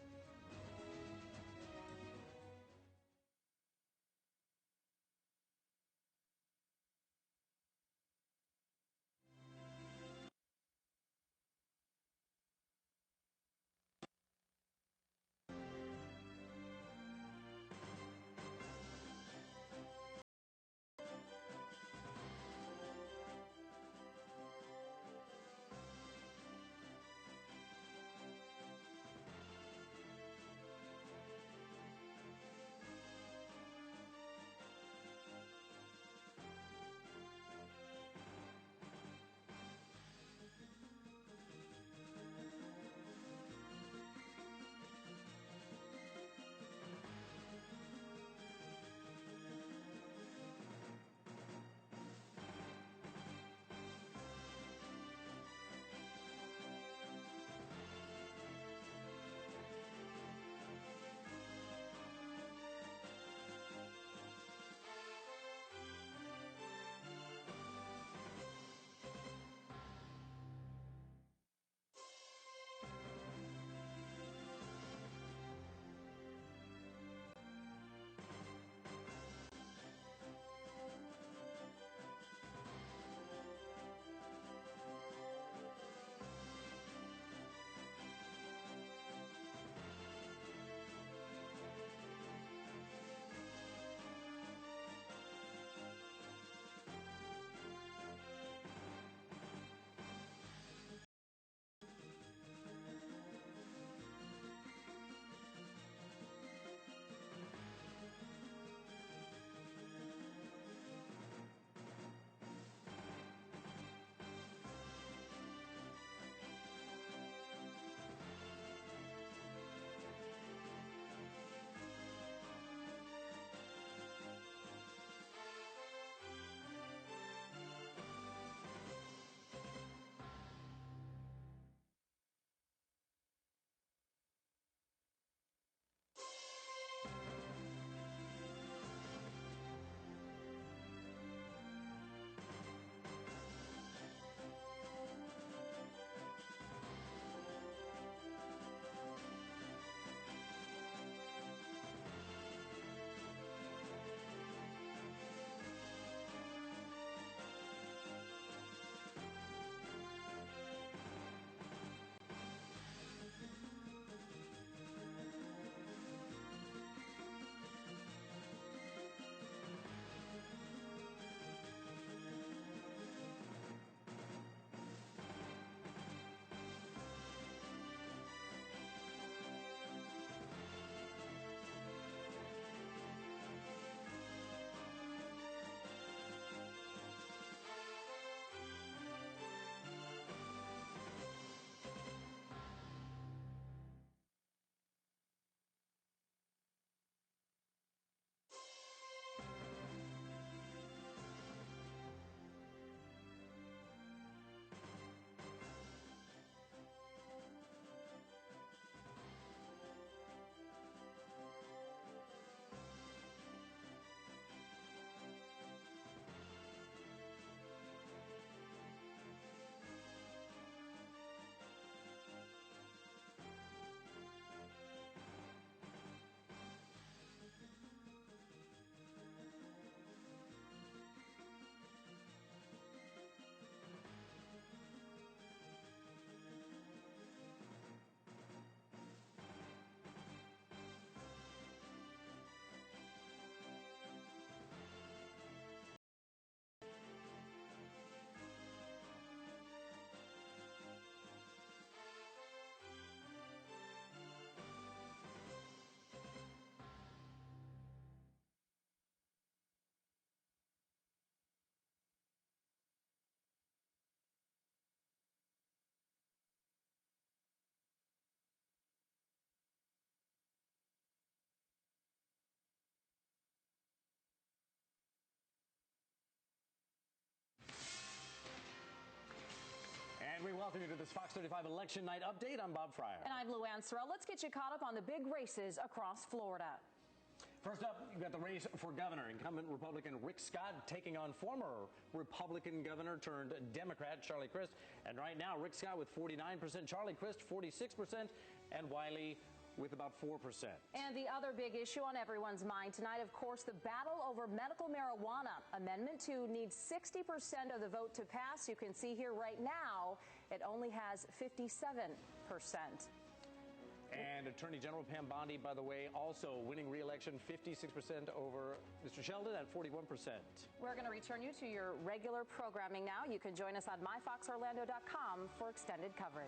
Welcome to this Fox 35 Election Night Update. I'm Bob Fryer. And I'm Lou Ann Sorrell. Let's get you caught up on the big races across Florida. First up, you've got the race for governor. Incumbent Republican Rick Scott taking on former Republican governor turned Democrat Charlie Crist. And right now, Rick Scott with 49%, Charlie Crist 46%, and Wiley with about 4%. And the other big issue on everyone's mind tonight, of course, the battle over medical marijuana. Amendment 2 needs 60% of the vote to pass. You can see here right now, it only has 57%. And Attorney General Pam Bondi, by the way, also winning re-election, 56% over Mr. Sheldon at 41%. We're going to return you to your regular programming now. You can join us on myfoxorlando.com for extended coverage.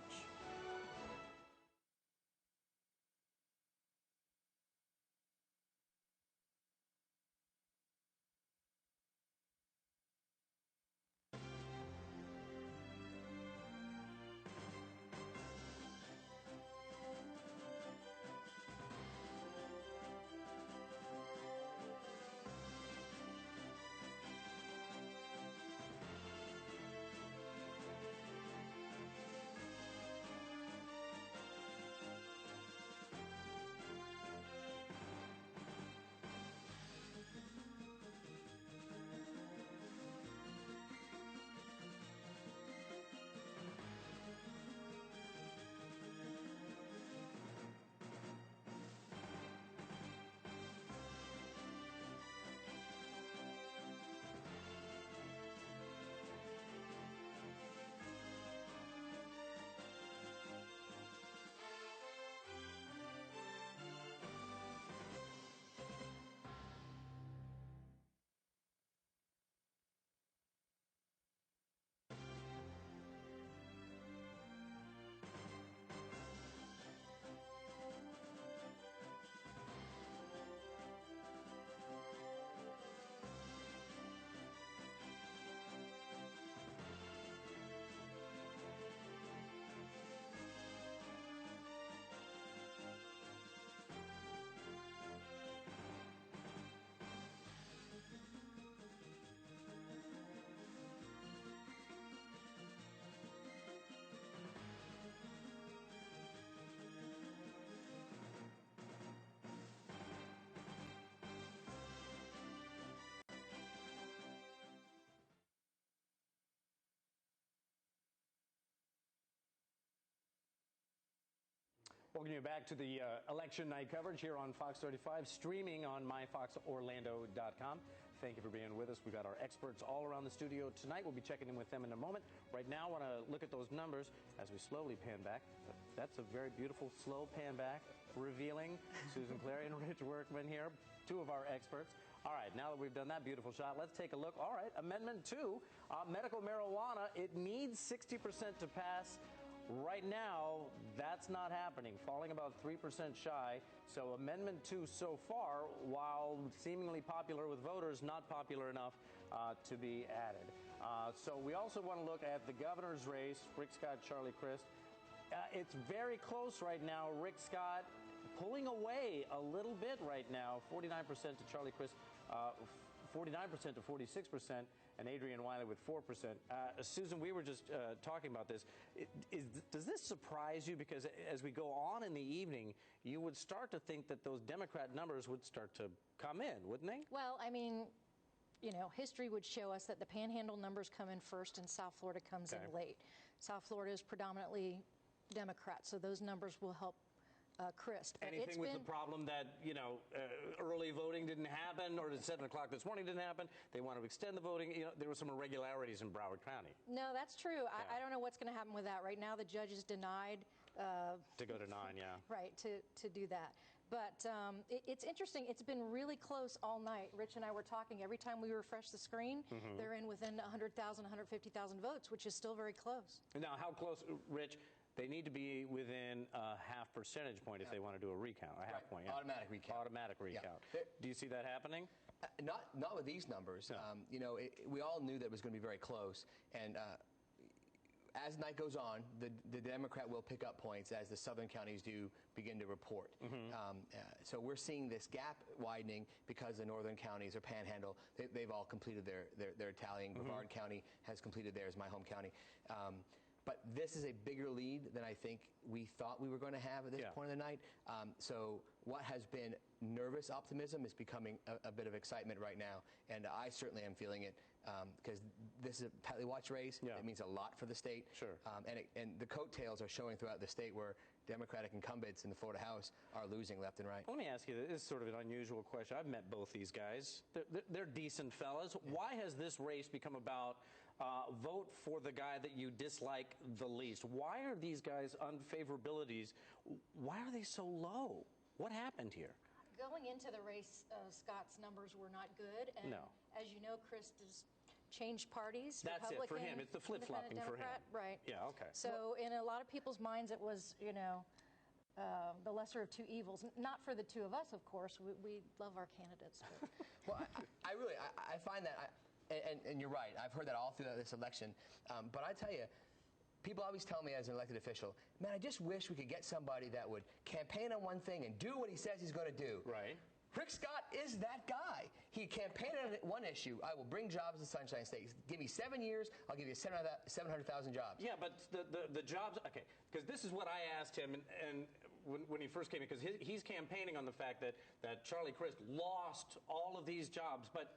Welcome you back to the election night coverage here on Fox 35, streaming on myfoxorlando.com. Thank you for being with us. We've got our experts all around the studio tonight. We'll be checking in with them in a moment. Right now, I want to look at those numbers as we slowly pan back. That's a very beautiful slow pan back, revealing Susan Clary and Rich Workman here, two of our experts. All right, now that we've done that beautiful shot, let's take a look. All right, Amendment 2, medical marijuana, it needs 60% to pass. Right now, that's not happening, falling about 3% shy. So Amendment 2 so far, while seemingly popular with voters, not popular enough to be added. So we also want to look at the governor's race, Rick Scott, Charlie Crist. It's very close right now. Rick Scott pulling away a little bit right now, 49% to Charlie Crist, 49% to 46%. And Adrian Wiley with 4%. Susan, we were just talking about this. Does this surprise you? Because as we go on in the evening, you would start to think that those Democrat numbers would start to come in, wouldn't they? Well, I mean, you know, history would show us that the Panhandle numbers come in first and South Florida comes in late. South Florida is predominantly Democrat, so those numbers will help Crist. But anything with the problem that, you know, early voting didn't happen, or at 7 o'clock this morning didn't happen. They want to extend the voting. You know, there were some irregularities in Broward County. No, that's true. I don't know what's going to happen with that. Right now, the judge is denied. To go to 9, yeah. Right, to do that. But it's interesting. It's been really close all night. Rich and I were talking. Every time we refresh the screen, they're in within 100,000, 150,000 votes, which is still very close. Now, how close, Rich? They need to be within a half percentage point if they want to do a recount, a half point. Yeah. Automatic recount. Automatic recount. Yeah. Do you see that happening? Not with these numbers. No. You know, we all knew that it was going to be very close. And as the night goes on, the Democrat will pick up points as the southern counties do begin to report. So we're seeing this gap widening because the northern counties or Panhandle, they've all completed their tallying. Broward County has completed theirs, my home county. But this is a bigger lead than I think we thought we were going to have at this point of the night. So what has been nervous optimism is becoming a bit of excitement right now, and I certainly am feeling it because this is a tightly watched race. It means a lot for the state. And the coattails are showing throughout the state where Democratic incumbents in the Florida House are losing left and right. Let me ask you, this is sort of an unusual question. I've met both these guys. They're decent fellas. Why has this race become about vote for the guy that you dislike the least? Why are these guys' unfavorabilities, why are they so low? What happened here? Going into the race, Scott's numbers were not good. And as you know, Chris has changed parties. That's it for him. It's the flip-flopping for him. Right. Yeah, okay. So in a lot of people's minds, it was, you know, the lesser of two evils. Not for the two of us, of course. We love our candidates. Well, I find that, and you're right, I've heard that all through this election. But I tell you, people always tell me as an elected official, man, I just wish we could get somebody that would campaign on one thing and do what he says he's going to do. Right. Rick Scott is that guy. He campaigned on one issue. I will bring jobs to Sunshine State. Give me 7 years, I'll give you 700,000 jobs. Yeah, but the jobs, okay, because this is what I asked him, and when he first came in, because he's campaigning on the fact that Charlie Crist lost all of these jobs, but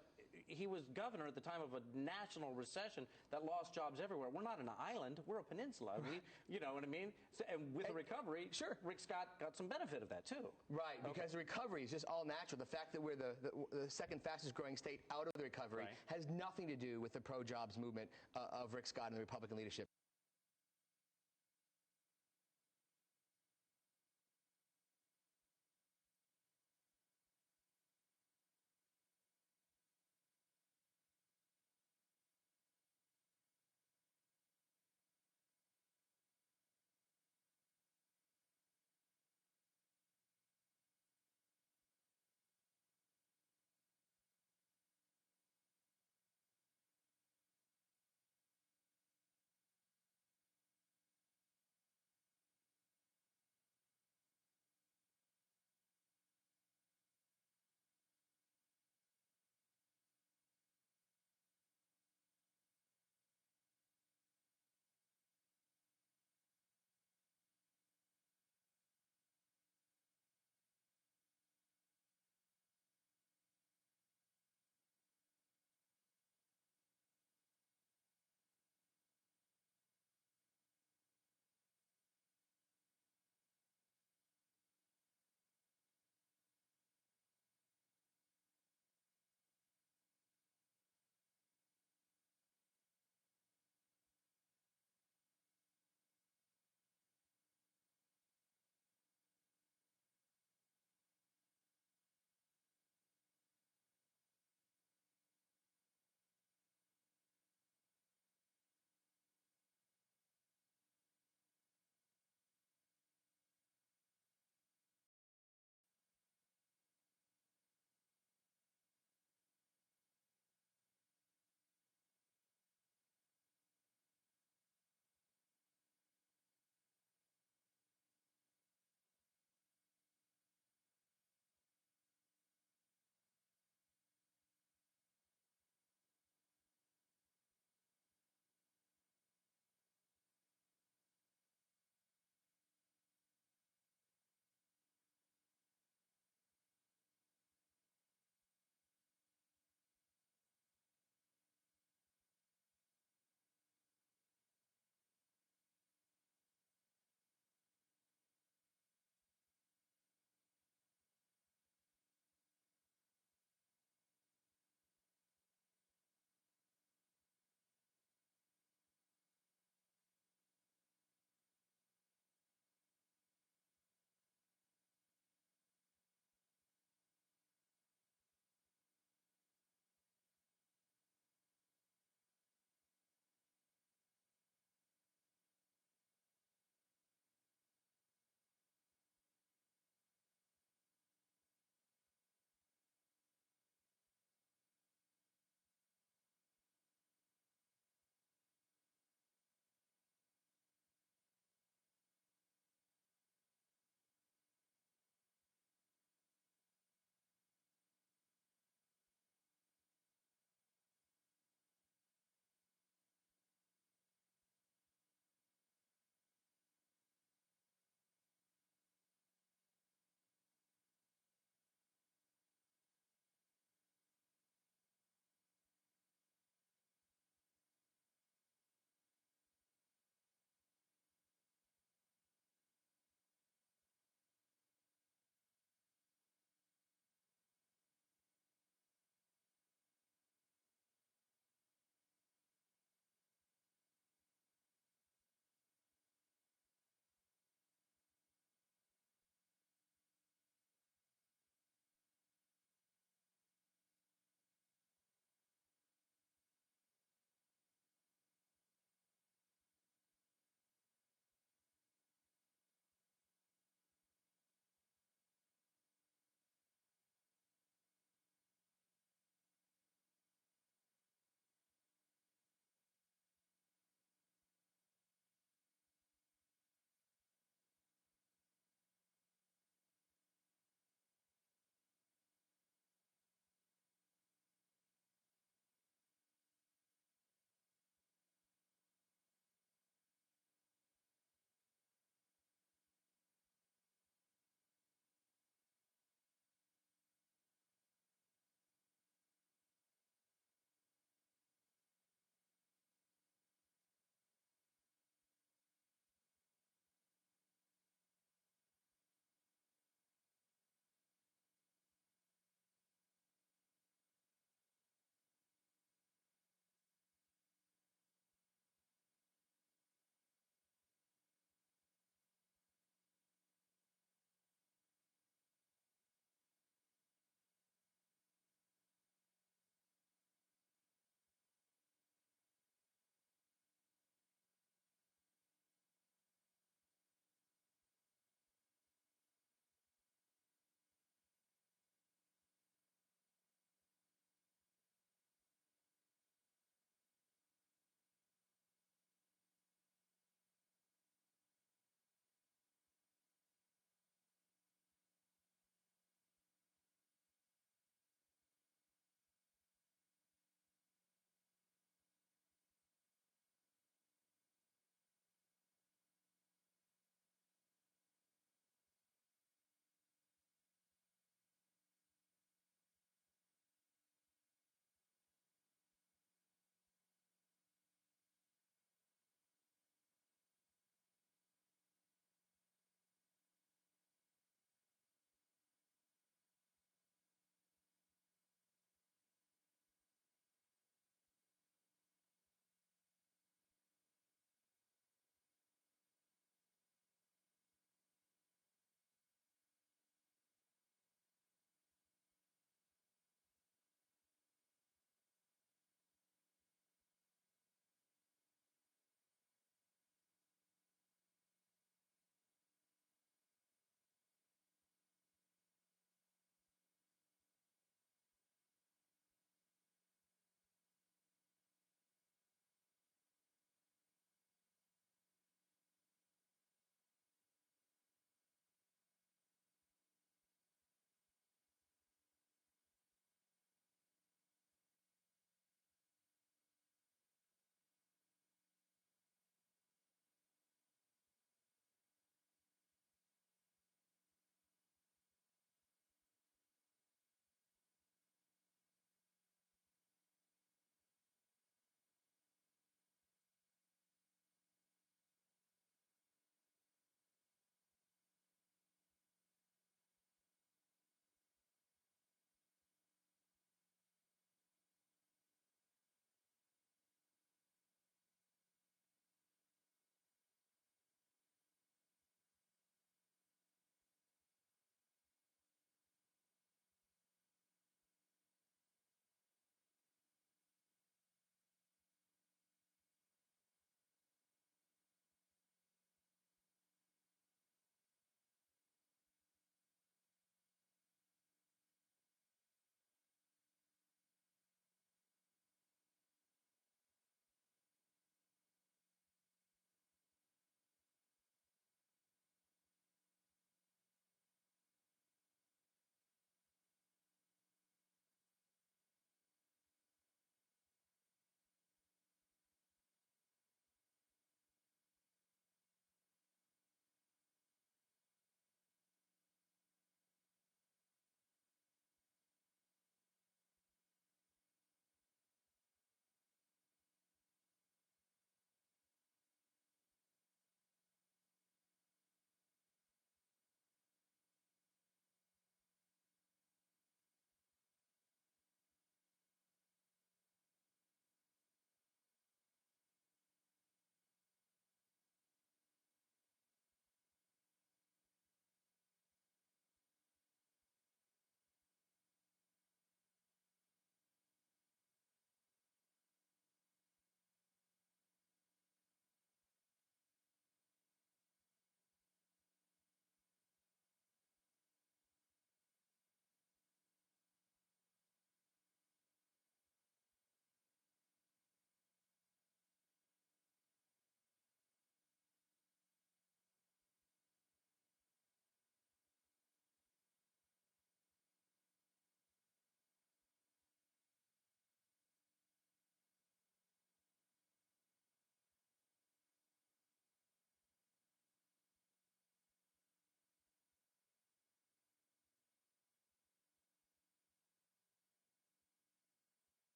he was governor at the time of a national recession that lost jobs everywhere. We're not an island. We're a peninsula. You know what I mean? So, and with the recovery, Rick Scott got some benefit of that, too. Right, because the recovery is just all natural. The fact that we're the second fastest growing state out of the recovery has nothing to do with the pro-jobs movement of Rick Scott and the Republican leadership.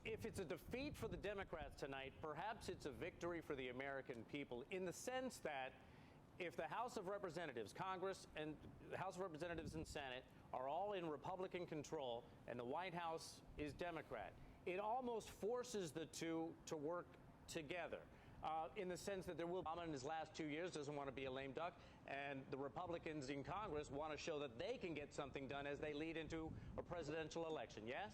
if it's a defeat for the Democrats tonight, perhaps it's a victory for the American people, in the sense that if the House of Representatives, Congress, and the House of Representatives and Senate are all in Republican control and the White House is Democrat, it almost forces the two to work together. In the sense that there will, Obama in his last 2 years doesn't want to be a lame duck, and the Republicans in Congress want to show that they can get something done as they lead into a presidential election. Yes?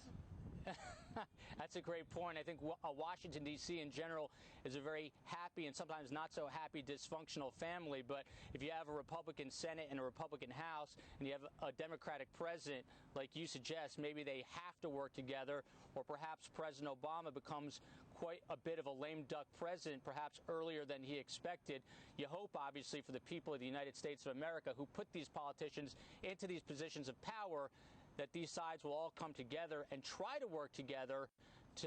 That's a great point. I think Washington, D.C. in general is a very happy and sometimes not so happy dysfunctional family. But if you have a Republican Senate and a Republican House and you have a Democratic president, like you suggest, maybe they have to work together, or perhaps President Obama becomes quite a bit of a lame duck president, perhaps earlier than he expected. You hope, obviously, for the people of the United States of America who put these politicians into these positions of power, that these sides will all come together and try to work together to,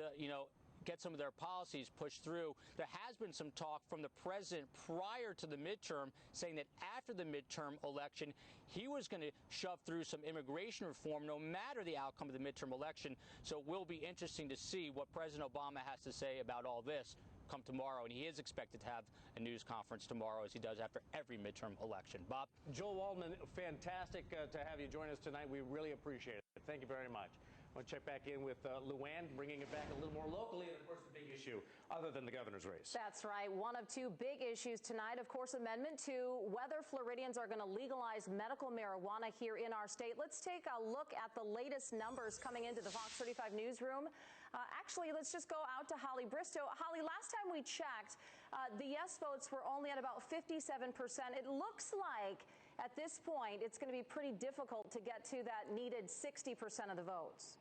get some of their policies pushed through. There has been some talk from the president prior to the midterm saying that after the midterm election, he was going to shove through some immigration reform no matter the outcome of the midterm election. So it will be interesting to see what President Obama has to say about all this come tomorrow, and he is expected to have a news conference tomorrow, as he does after every midterm election. Bob? Joel Waldman, fantastic to have you join us tonight. We really appreciate it. Thank you very much. I want to check back in with Luann, bringing it back a little more locally, and of course the big issue, other than the governor's race. That's right. One of two big issues tonight, of course, Amendment 2, whether Floridians are going to legalize medical marijuana here in our state. Let's take a look at the latest numbers coming into the Fox 35 newsroom. Actually, let's just go out to Holly Bristow. Holly, last time we checked, the yes votes were only at about 57%. It looks like at this point it's going to be pretty difficult to get to that needed 60% of the votes.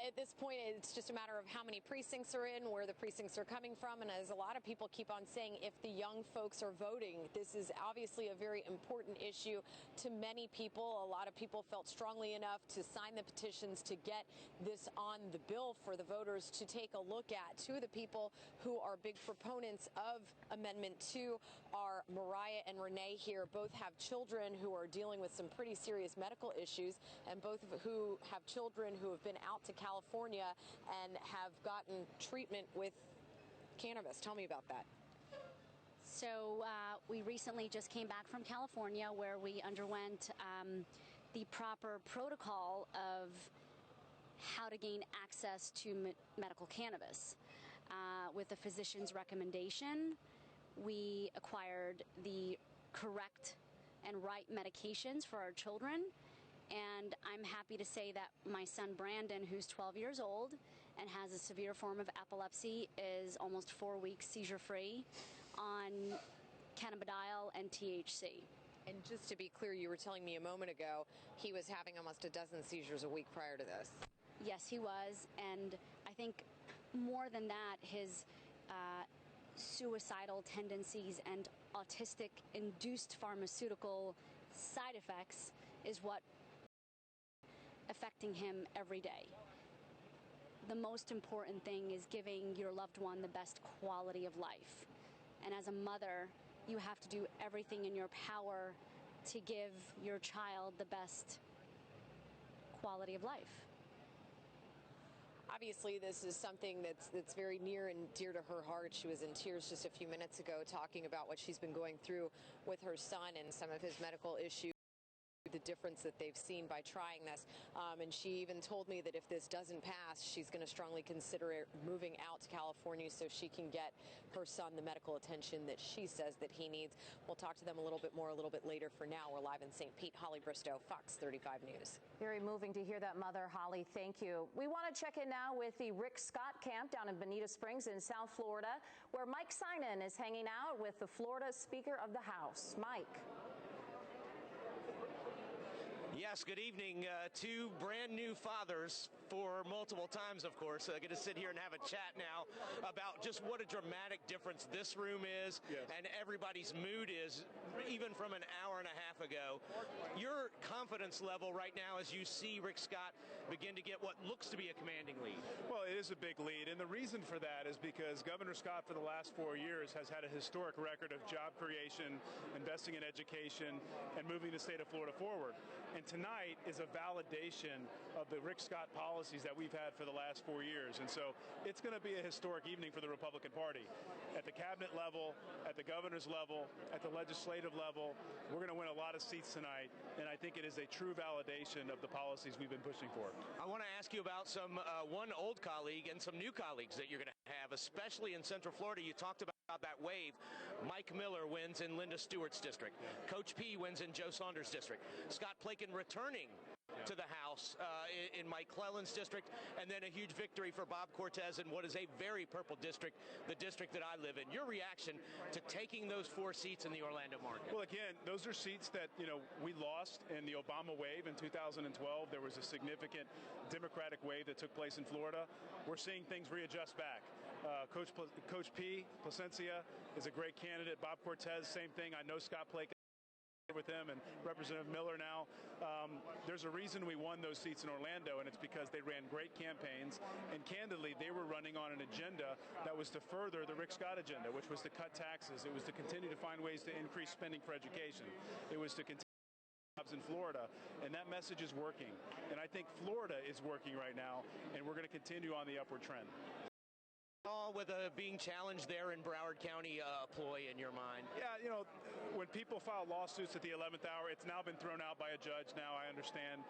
At this point, it's just a matter of how many precincts are in, where the precincts are coming from. And as a lot of people keep on saying, if the young folks are voting, this is obviously a very important issue to many people. A lot of people felt strongly enough to sign the petitions to get this on the bill for the voters to take a look at. Two of the people who are big proponents of Amendment 2 are Mariah and Renee here. Both have children who are dealing with some pretty serious medical issues, and both of who have children who have been out to California and have gotten treatment with cannabis. Tell me about that. So we recently just came back from California, where we underwent the proper protocol of how to gain access to medical cannabis. With a physician's recommendation, we acquired the correct and right medications for our children. And I'm happy to say that my son Brandon, who's 12 years old and has a severe form of epilepsy, is almost 4 weeks seizure-free on cannabidiol and THC. And just to be clear, you were telling me a moment ago he was having almost a dozen seizures a week prior to this. Yes, he was. And I think more than that, his suicidal tendencies and autistic-induced pharmaceutical side effects is what affecting him every day. The most important thing is giving your loved one the best quality of life. And as a mother, you have to do everything in your power to give your child the best quality of life. Obviously, this is something that's very near and dear to her heart. She was in tears just a few minutes ago talking about what she's been going through with her son and some of his medical issues, the difference that they've seen by trying this. And she even told me that if this doesn't pass, she's going to strongly consider moving out to California so she can get her son the medical attention that she says that he needs. We'll talk to them a little bit more a little bit later. For now, we're live in St. Pete. Holly Bristow, Fox 35 News. Very moving to hear that, Mother. Holly, thank you. We want to check in now with the Rick Scott camp down in Bonita Springs in South Florida, where Mike Synan is hanging out with the Florida Speaker of the House. Mike. Yes, good evening. Two brand new fathers for multiple times, of course. Going to sit here and have a chat now about just what a dramatic difference this room is and everybody's mood is, even from an hour and a half ago. Your confidence level right now as you see Rick Scott begin to get what looks to be a commanding lead. Well, it is a big lead, and the reason for that is because Governor Scott for the last 4 years has had a historic record of job creation, investing in education, and moving the state of Florida forward. And And tonight is a validation of the Rick Scott policies that we've had for the last 4 years. And so it's going to be a historic evening for the Republican Party. At the cabinet level, at the governor's level, at the legislative level, we're going to win a lot of seats tonight. And I think it is a true validation of the policies we've been pushing for. I want to ask you about one old colleague and some new colleagues that you're going to have, especially in Central Florida. You talked about that wave. Mike Miller wins in Linda Stewart's district. Coach P wins in Joe Saunders' district. Scott Plakin returning to the House in Mike Clellan's district, and then a huge victory for Bob Cortez in what is a very purple district, the district that I live in. Your reaction to taking those 4 seats in the Orlando market? Well, again, those are seats that, we lost in the Obama wave in 2012. There was a significant Democratic wave that took place in Florida. We're seeing things readjust back. Coach P, Placencia, is a great candidate. Bob Cortez, same thing. I know Scott Plakin with him and Representative Miller now. There's a reason we won those seats in Orlando, and it's because they ran great campaigns, and candidly, they were running on an agenda that was to further the Rick Scott agenda, which was to cut taxes. It was to continue to find ways to increase spending for education. It was to continue jobs in Florida, and that message is working. And I think Florida is working right now, and we're going to continue on the upward trend. All with being challenged there in Broward County ploy in your mind? Yeah, when people file lawsuits at the 11th hour, it's now been thrown out by a judge now, I understand.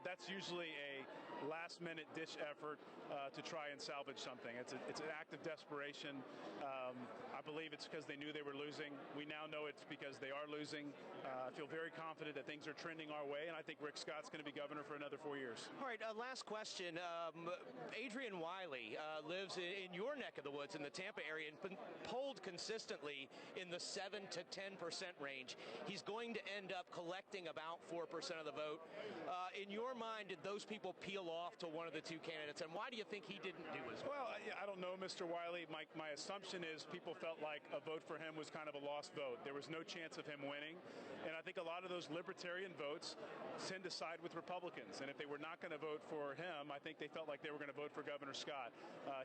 That's usually a last-minute ditch effort to try and salvage something. It's an act of desperation. I believe it's because they knew they were losing. We now know it's because they are losing. I feel very confident that things are trending our way, and I think Rick Scott's going to be governor for another 4 years. All right, last question. Adrian Wiley lives in your neck of the woods in the Tampa area and been polled consistently in the 7 to 10% range. He's going to end up collecting about 4% of the vote. In your mind, did those people peel off to one of the 2 candidates, and why do you think he didn't do as well? Well, I don't know, Mr. Wiley. My assumption is people felt like a vote for him was kind of a lost vote. There was no chance of him winning, and I think a lot of those libertarian votes tend to side with Republicans, and if they were not going to vote for him, I think they felt like they were going to vote for Governor Scott.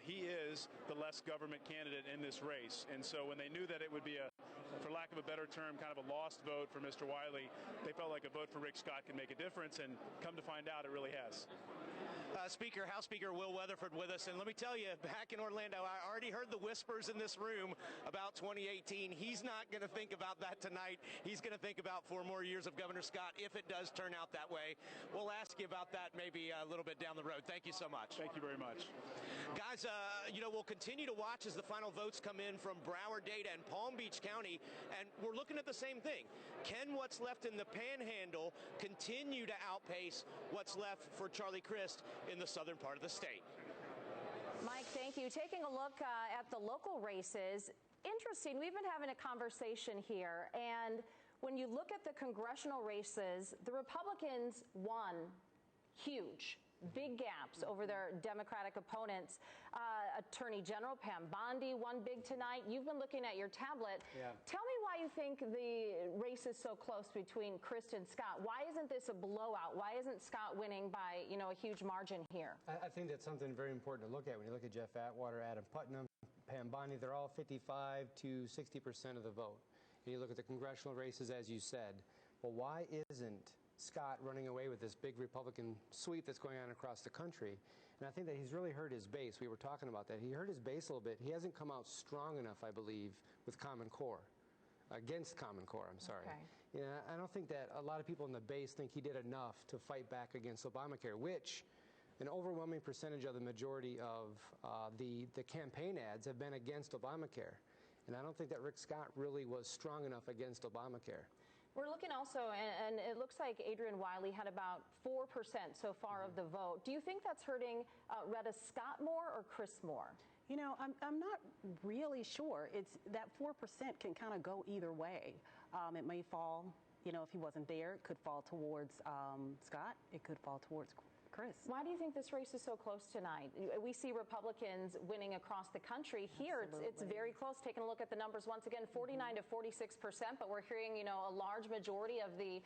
He is the less government candidate in this race, and so when they knew that it would be for lack of a better term, kind of a lost vote for Mr. Wiley, they felt like a vote for Rick Scott can make a difference, and come to find out, it really has. House Speaker Will Weatherford with us, and let me tell you, back in Orlando, I already heard the whispers in this room about 2018. He's not going to think about that tonight. He's going to think about 4 more years of Governor Scott if it does turn out that way. We'll ask you about that maybe a little bit down the road. Thank you so much. Thank you very much. Guys, we'll continue to watch as the final votes come in from Broward Data and Palm Beach County, and we're looking at the same thing. Can what's left in the Panhandle continue to outpace what's left for Charlie Crist in the southern part of the state? Mike, thank you. Taking a look at the local races, interesting. We've been having a conversation here, and when you look at the congressional races, the Republicans won huge. Big gaps over their Democratic opponents. Attorney General Pam Bondi won big tonight. You've been looking at your tablet. Yeah. Tell me why you think the race is so close between Crist and Scott. Why isn't this a blowout? Why isn't Scott winning by, a huge margin here? I think that's something very important to look at when you look at Jeff Atwater, Adam Putnam, Pam Bondi. They're all 55 to 60% of the vote. And you look at the congressional races, as you said. Well, why isn't Scott running away with this big Republican sweep that's going on across the country? And I think that he's really hurt his base. We were talking about that. He hurt his base a little bit. He hasn't come out strong enough, I believe, with Common Core. Against Common Core, I'm sorry. Okay. I don't think that a lot of people in the base think he did enough to fight back against Obamacare, which an overwhelming percentage of the majority of the campaign ads have been against Obamacare. And I don't think that Rick Scott really was strong enough against Obamacare. We're looking also, and it looks like Adrian Wiley had about 4% so far of the vote. Do you think that's hurting Retta Scott more or Crist more? I'm not really sure. It's that 4% can kind of go either way. It may fall, if he wasn't there, it could fall towards Scott. It could fall towards Crist. Why do you think this race is so close tonight? We see Republicans winning across the country. Here, it's very close. Taking a look at the numbers once again, 49 to 46%, but we're hearing, a large majority of the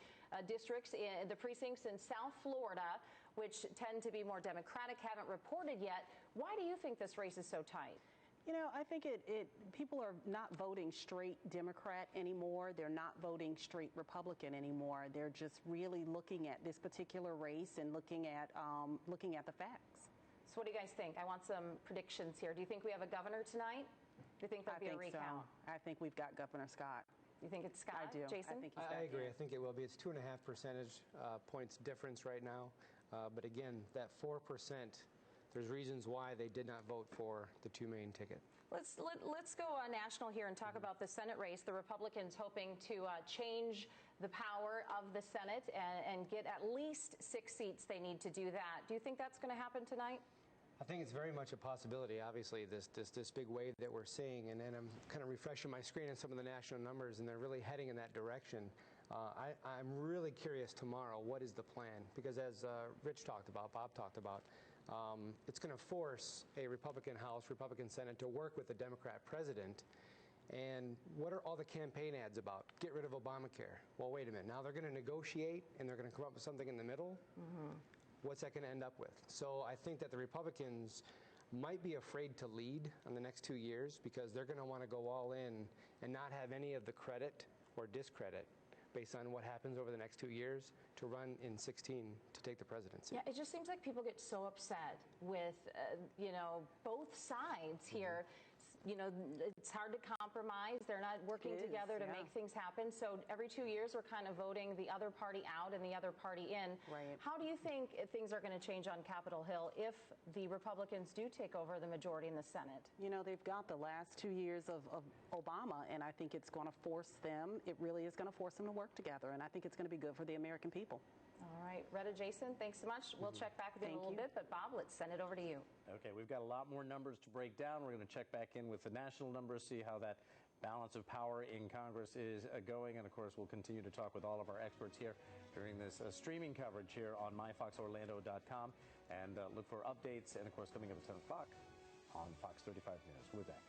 districts, in the precincts in South Florida, which tend to be more Democratic, haven't reported yet. Why do you think this race is so tight? You know, I think people are not voting straight Democrat anymore. They're not voting straight Republican anymore. They're just really looking at this particular race and looking at the facts. So what do you guys think? I want some predictions here. Do you think we have a governor tonight? Do you think there'll be a recount? So. I think we've got Governor Scott. You think it's Scott? I do. Jason? I agree. I think it will be. It's 2.5 percentage points difference right now. But again, that 4%, there's reasons why they did not vote for the 2 main ticket. Let's go national here and talk about the Senate race. The Republicans hoping to change the power of the Senate and get at least 6 seats. They need to do that. Do you think that's going to happen tonight? I think it's very much a possibility. Obviously, this big wave that we're seeing, and then I'm kind of refreshing my screen on some of the national numbers, and they're really heading in that direction. I'm really curious tomorrow, what is the plan? Because as Rich talked about, Bob talked about, it's going to force a Republican House, Republican Senate to work with the Democrat president. And what are all the campaign ads about? Get rid of Obamacare. Well, wait a minute. Now they're going to negotiate, and they're going to come up with something in the middle? Mm-hmm. What's that going to end up with? So I think that the Republicans might be afraid to lead on the next 2 years because they're going to want to go all in and not have any of the credit or discredit based on what happens over the next 2 years to run in 16 to take the presidency. Yeah, it just seems like people get so upset with, both sides here. You know, it's hard to compromise. They're not working together to make things happen. So every 2 years, we're kind of voting the other party out and the other party in. Right. How do you think things are going to change on Capitol Hill if the Republicans do take over the majority in the Senate? You know, they've got the last 2 years of Obama, and I think it's going to force them. It really is going to force them to work together, and I think it's going to be good for the American people. All right. Retta, Jason, thanks so much. We'll check back with you in a little bit, but Bob, let's send it over to you. Okay, we've got a lot more numbers to break down. We're going to check back in with the national numbers, see how that balance of power in Congress is going. And, of course, we'll continue to talk with all of our experts here during this streaming coverage here on myfoxorlando.com. And look for updates. And, of course, coming up at 10 o'clock on Fox 35 News. We're back.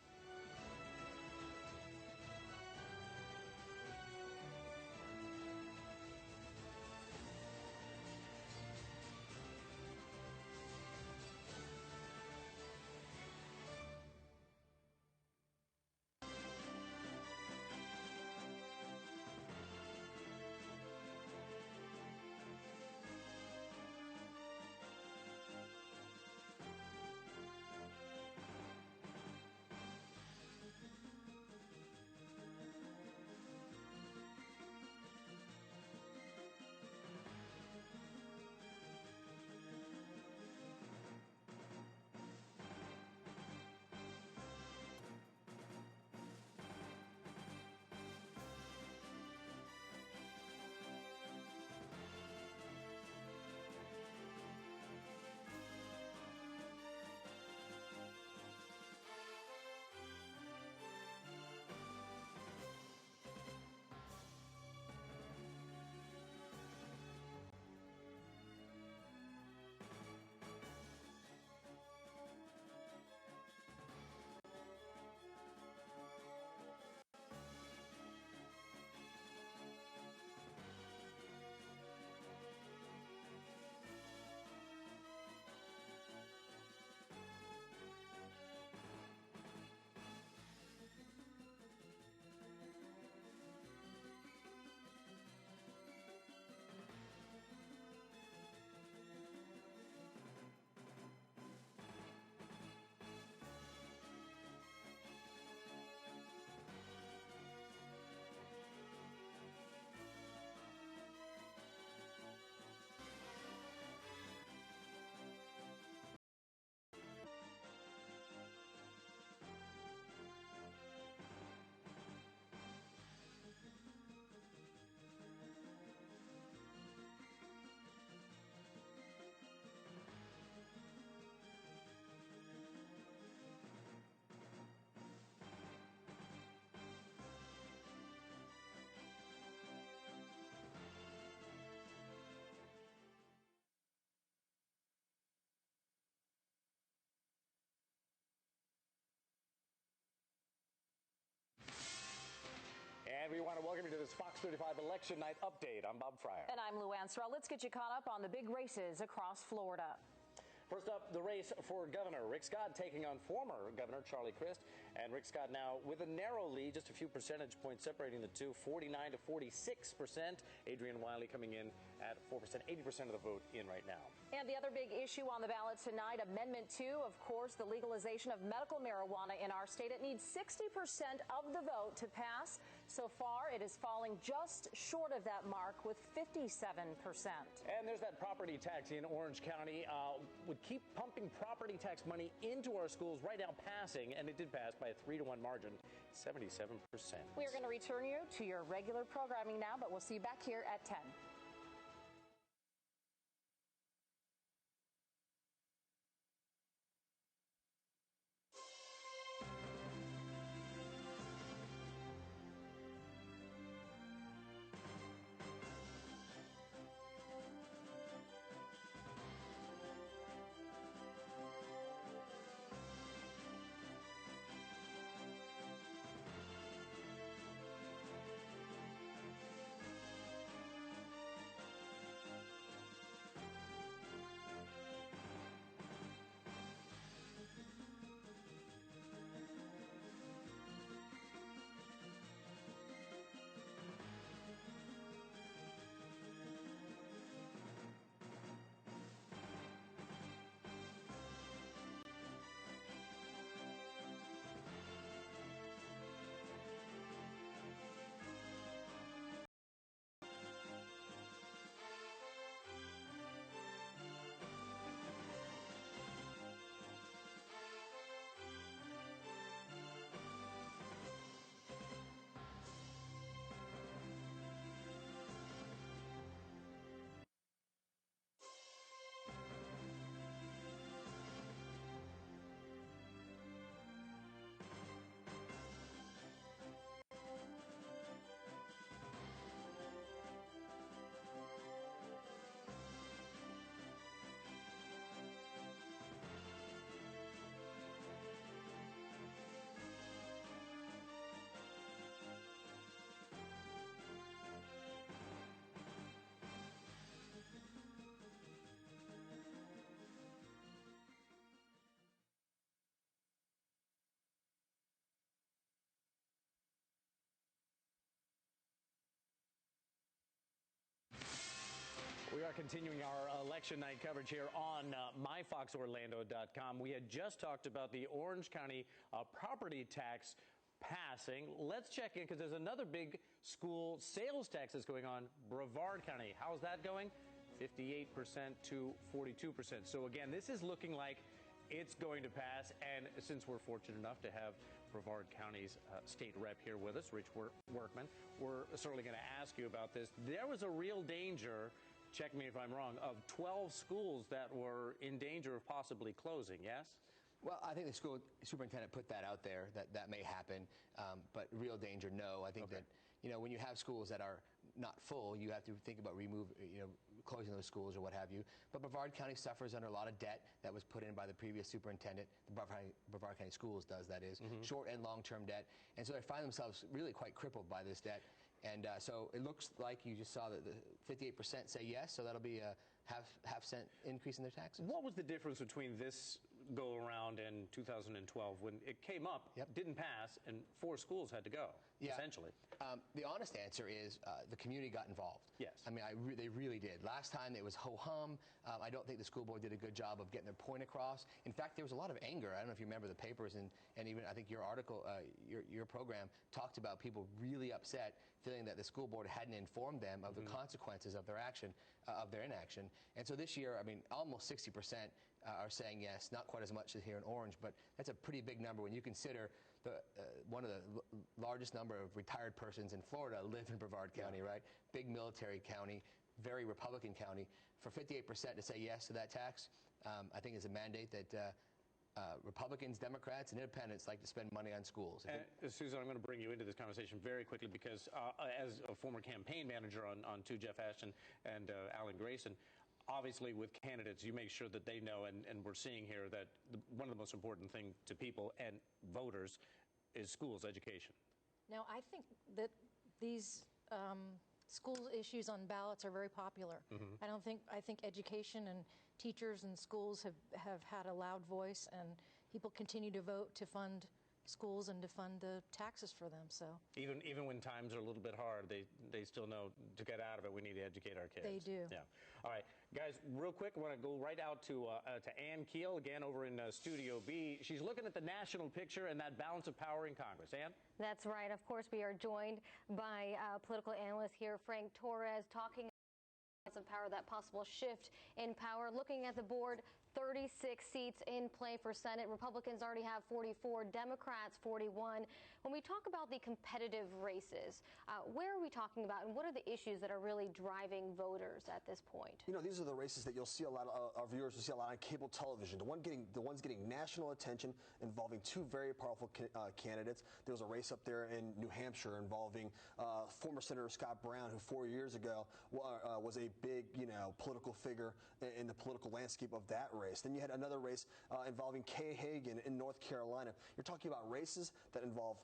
And we want to welcome you to this Fox 35 Election Night Update. I'm Bob Fryer. And I'm Lou Answell. Let's get you caught up on the big races across Florida. First up, up, the race for governor. Rick Scott taking on former Governor Charlie Crist. And Rick Scott now with a narrow lead, just a few percentage points separating the two, 49 to 46%. Adrian Wiley coming in at 4%, 80% of the vote in right now. And the other big issue on the ballot tonight, Amendment 2, of course, the legalization of medical marijuana in our state. It needs 60% of the vote to pass. So far, it is falling just short of that mark with 57%. And there's that property tax in Orange County. Would keep pumping property tax money into our schools, right now passing, and it did pass by a 3-to-1 margin, 77%. We are going to return you to your regular programming now, but we'll see you back here at 10. We are continuing our election night coverage here on myfoxorlando.com. We had just talked about the Orange County property tax passing. Let's check in because there's another big school sales tax that's going on, Broward County. How's that going? 58% to 42%. So again, this is looking like it's going to pass. And since we're fortunate enough to have Broward County's state rep here with us, Rich Workman, we're certainly going to ask you about this. There was a real danger, check me if I'm wrong, of 12 schools that were in danger of possibly closing, yes? Well, I think the school superintendent put that out there, that may happen, but real danger, no. I think that, when you have schools that are not full, you have to think about closing those schools or what have you. But Broward County suffers under a lot of debt that was put in by the previous superintendent. The Broward County Schools does, that is, short and long-term debt. And so they find themselves really quite crippled by this debt. And so it looks like you just saw that the 58% say yes, so that'll be a half cent increase in their taxes. What was the difference between this go around in 2012 when it came up, didn't pass, and 4 schools had to go, essentially? The honest answer is the community got involved. Yes. I mean, they really did. Last time it was ho-hum. I don't think the school board did a good job of getting their point across. In fact, there was a lot of anger. I don't know if you remember the papers, and even I think your article, your program talked about people really upset, feeling that the school board hadn't informed them of the consequences of their action, of their inaction. And so this year, I mean, almost 60% are saying yes, not quite as much as here in Orange, but that's a pretty big number when you consider one of the largest number of retired persons in Florida live in Broward County, right? Big military county, very Republican county. For 58% to say yes to that tax, I think is a mandate that Republicans, Democrats, and independents like to spend money on schools. Susan, I'm going to bring you into this conversation very quickly because as a former campaign manager on to Jeff Ashton and Alan Grayson, obviously with candidates, you make sure that they know, and we're seeing here that one of the most important things to people and voters is schools, education. Now, I think that these school issues on ballots are very popular. I think education teachers and schools have had a loud voice, and people continue to vote to fund schools and to fund the taxes for them. So even when times are a little bit hard, they still know to get out of it, we need to educate our kids. They do. Yeah. All right, guys, real quick, I want to go right out to Ann Keel again over in Studio B. She's looking at the national picture and that balance of power in Congress. Ann? That's right. Of course, we are joined by political analyst here, Frank Torres, talking of power, that possible shift in power. Looking at the board, 36 seats in play for Senate. Republicans already have 44, Democrats 41. When we talk about the competitive races, where are we talking about, and what are the issues that are really driving voters at this point? You know, these are the races that you'll see a lot of our viewers will see a lot on cable television. The ones getting national attention, involving two very powerful candidates. There was a race up there in New Hampshire involving former Senator Scott Brown, who 4 years ago was a big, political figure in the political landscape of that race. Then you had another race involving Kay Hagan in North Carolina. You're talking about races that involve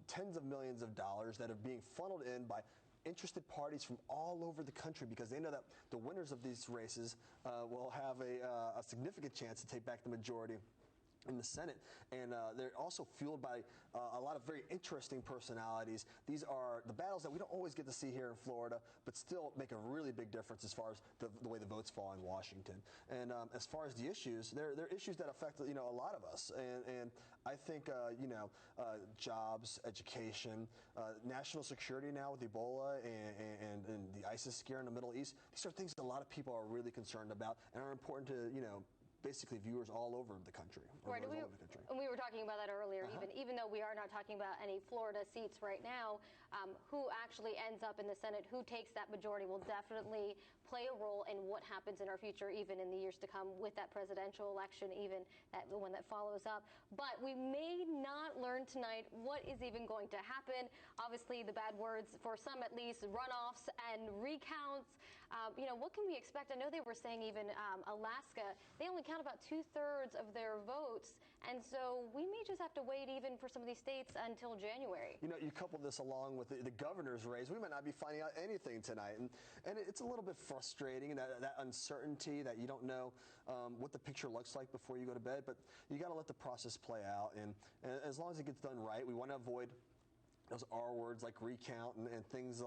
tens of millions of dollars that are being funneled in by interested parties from all over the country, because they know that the winners of these races will have a significant chance to take back the majority in the Senate, and they're also fueled by a lot of very interesting personalities. These are the battles that we don't always get to see here in Florida, but still make a really big difference as far as the way the votes fall in Washington. And as far as the issues, they're issues that affect a lot of us, and I think jobs, education, national security now with Ebola and the ISIS scare in the Middle East. These are things that a lot of people are really concerned about and are important to basically viewers all over the country. Right. We were talking about that earlier. Even though we are not talking about any Florida seats right now, who actually ends up in the Senate, who takes that majority, will definitely play a role in what happens in our future, even in the years to come with that presidential election, even the one that follows up. But we may not learn tonight what is even going to happen. Obviously, the bad words, for some at least, runoffs and recounts. What can we expect? I know they were saying even Alaska, they only count about 2/3 of their votes. And so we may just have to wait even for some of these states until January. You couple this along with the governor's race, we might not be finding out anything tonight. And it's a little bit frustrating, that uncertainty that you don't know what the picture looks like before you go to bed. But you got to let the process play out. And as long as it gets done right, we want to avoid those R words like recount and things,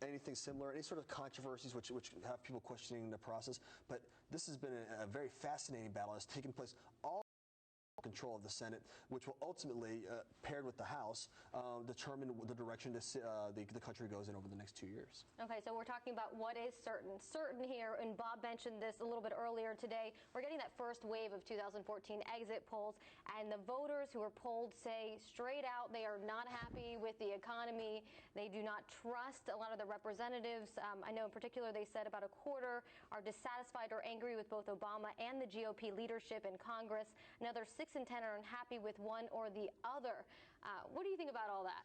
anything similar, any sort of controversies which have people questioning the process. But this has been a very fascinating battle. It's taken place all control of the Senate, which will ultimately, paired with the House, determine the direction the country goes in over the next 2 years. Okay, so we're talking about what is certain. Certain here, and Bob mentioned this a little bit earlier today, we're getting that first wave of 2014 exit polls, and the voters who are polled say straight out they are not happy with the economy. They do not trust a lot of the representatives. I know in particular they said about a quarter are dissatisfied or angry with both Obama and the GOP leadership in Congress. Another 6 in 10 are unhappy with one or the other. What do you think about all that?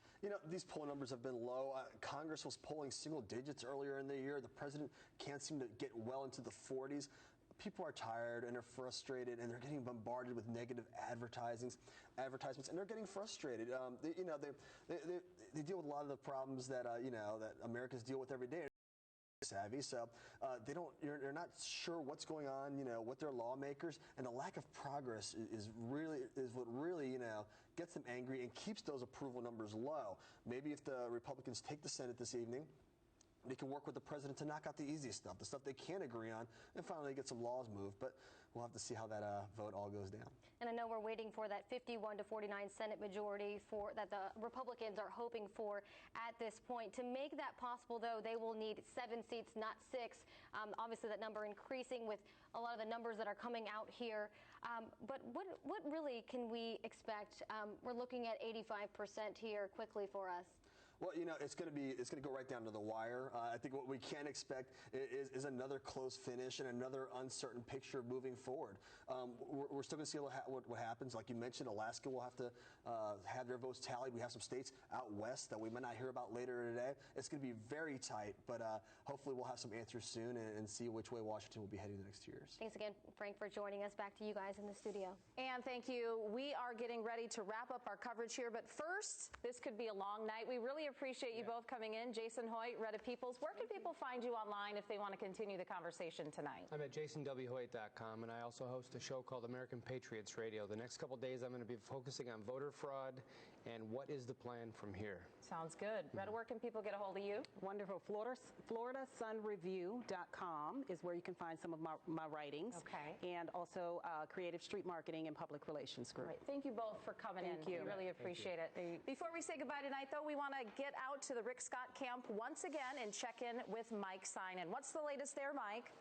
These poll numbers have been low. Congress was polling single digits earlier in the year. The president can't seem to get well into the 40s. People are tired and they're frustrated, and they're getting bombarded with negative advertisements, and they're getting frustrated. They deal with a lot of the problems that that Americans deal with every day. Savvy, so you're not sure what's going on, with their lawmakers, and the lack of progress is what really gets them angry and keeps those approval numbers low. Maybe if the Republicans take the Senate this evening, they can work with the president to knock out the easy stuff, the stuff they can't agree on, and finally get some laws moved. But we'll have to see how that vote all goes down. And I know we're waiting for that 51-49 Senate majority that the Republicans are hoping for at this point. To make that possible, though, they will need 7 seats, not 6. Obviously, that number increasing with a lot of the numbers that are coming out here. But what really can we expect? We're looking at 85% here quickly for us. Well, it's going to go right down to the wire. I think what we can expect is another close finish and another uncertain picture moving forward. We're still going to see what happens. Like you mentioned, Alaska will have to have their votes tallied. We have some states out west that we might not hear about later today. It's going to be very tight, but hopefully we'll have some answers soon and see which way Washington will be heading the next 2 years. Thanks again, Frank, for joining us. Back to you guys in the studio. And thank you. We are getting ready to wrap up our coverage here, but first, this could be a long night. We really appreciate you both coming in. Jason Hoyt, Reddit Peoples. Where can people find you online if they want to continue the conversation tonight? I'm at jasonwhoyt.com, and I also host a show called American Patriots Radio. The next couple of days, I'm going to be focusing on voter fraud and what is the plan from here. Sounds good. Retta, where can people get a hold of you? Wonderful. FloridaSunReview.com is where you can find some of my writings. Okay. And also Creative Street Marketing and Public Relations Group. All right. Thank you both for coming in. Thank you. We really appreciate it. Before we say goodbye tonight, though, we want to get out to the Rick Scott camp once again and check in with Mike Sinan. What's the latest there, Mike?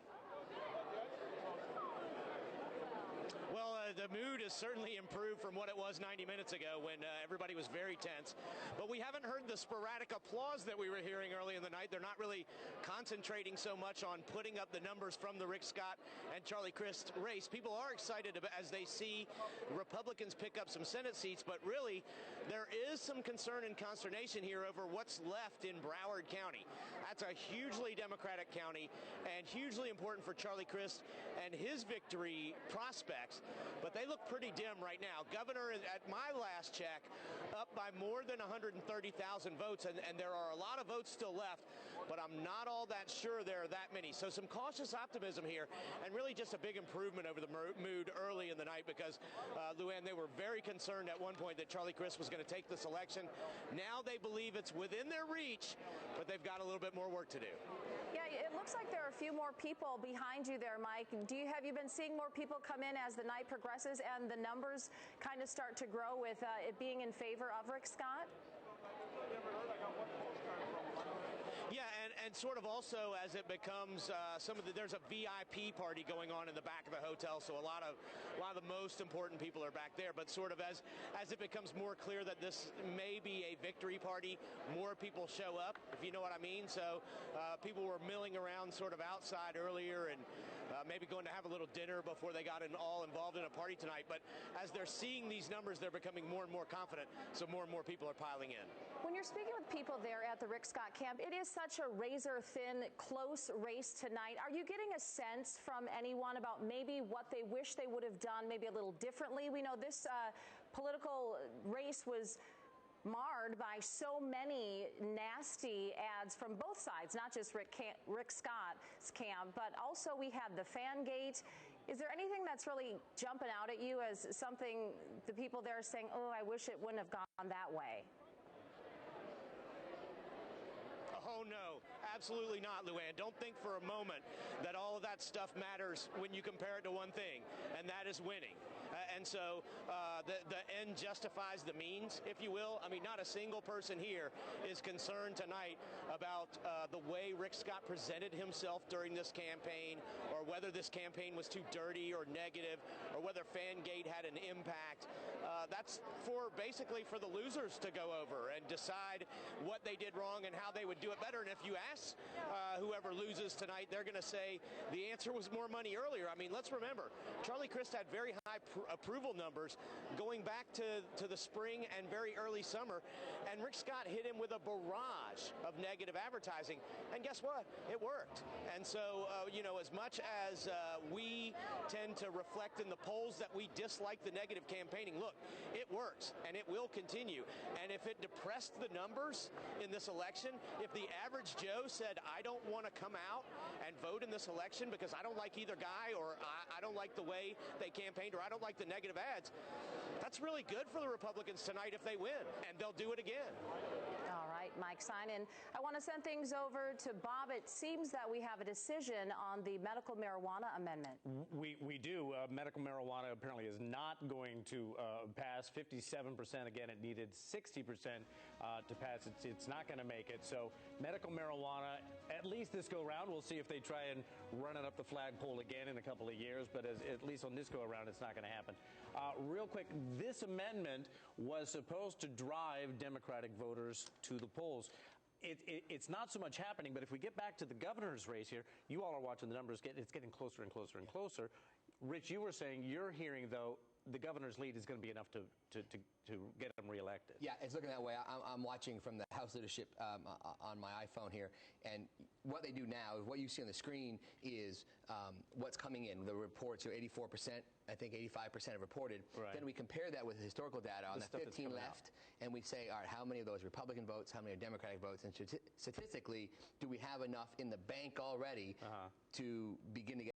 Well, the mood has certainly improved from what it was 90 minutes ago when everybody was very tense. But we haven't heard the sporadic applause that we were hearing early in the night. They're not really concentrating so much on putting up the numbers from the Rick Scott and Charlie Crist race. People are excited as they see Republicans pick up some Senate seats, but really there is some concern and consternation here over what's left in Broward County. That's a hugely Democratic county and hugely important for Charlie Crist and his victory prospects. But they look pretty dim right now. Governor, at my last check, up by more than 130,000 votes, and there are a lot of votes still left, but I'm not all that sure there are that many. So some cautious optimism here, and really just a big improvement over the mood early in the night because, Luann, they were very concerned at one point that Charlie Crist was going to take this election. Now they believe it's within their reach, but they've got a little bit more work to do. Yeah, it looks like there are a few more people behind you there, Mike. Have you been seeing more people come in as the night progresses and the numbers kind of start to grow with it being in favor of Rick Scott? Yeah, and sort of also as it becomes there's a VIP party going on in the back of the hotel, so a lot of the most important people are back there. But sort of as it becomes more clear that this may be a victory party, more people show up, if you know what I mean. So people were milling around sort of outside earlier and maybe going to have a little dinner before they got all involved in a party tonight. But as they're seeing these numbers, they're becoming more and more confident, so more and more people are piling in. When you're speaking with people there at the Rick Scott camp, it is such a razor-thin, close race tonight. Are you getting a sense from anyone about maybe what they wish they would have done maybe a little differently? We know this political race was marred by so many nasty ads from both sides, not just Rick Scott's camp, but also we had the fan gate. Is there anything that's really jumping out at you as something the people there are saying, oh, I wish it wouldn't have gone that way? Oh, no, absolutely not, Luann. Don't think for a moment that all of that stuff matters when you compare it to one thing, and that is winning. And so the end justifies the means, if you will. I mean, not a single person here is concerned tonight about the way Rick Scott presented himself during this campaign, or whether this campaign was too dirty or negative, or whether Fangate had an impact. That's basically for the losers to go over and decide what they did wrong and how they would do it better. And if you ask whoever loses tonight, they're going to say the answer was more money earlier. I mean, let's remember, Charlie Crist had very high approval numbers going back to the spring and very early summer, and Rick Scott hit him with a barrage of negative advertising, and guess what? It worked. And so, as much as we tend to reflect in the polls that we dislike the negative campaigning, look, it works, and it will continue. And if it depressed the numbers in this election, if the average Joe said, I don't want to come out and vote in this election because I don't like either guy, or I don't like the way they campaigned, or I don't like the negative ads, that's really good for the Republicans tonight if they win, and they'll do it again. All right, Mike Sinan. I want to send things over to Bob. It seems that we have a decision on the medical marijuana amendment. We do. Medical marijuana apparently is not going to pass. 57%. Again, it needed 60% to pass. It's not going to make it. So medical marijuana, at least this go around, we'll see if they try and run it up the flagpole again in a couple of years. But at least on this go around, it's not going to happen. Real quick, this amendment was supposed to drive Democratic voters to the polls. It's not so much happening, but if we get back to the governor's race here, you all are watching the numbers. It's getting closer and closer and closer. Rich, you were saying you're hearing, though, the governor's lead is going to be enough to get him reelected. Yeah, it's looking that way. I'm watching from the House leadership on my iPhone here, and what they do now, what you see on the screen is what's coming in. The reports are 84%, I think 85% have reported. Right. Then we compare that with the historical data on the 15 left, and we say, all right, how many of those are Republican votes, how many are Democratic votes, and statistically, do we have enough in the bank already to begin to get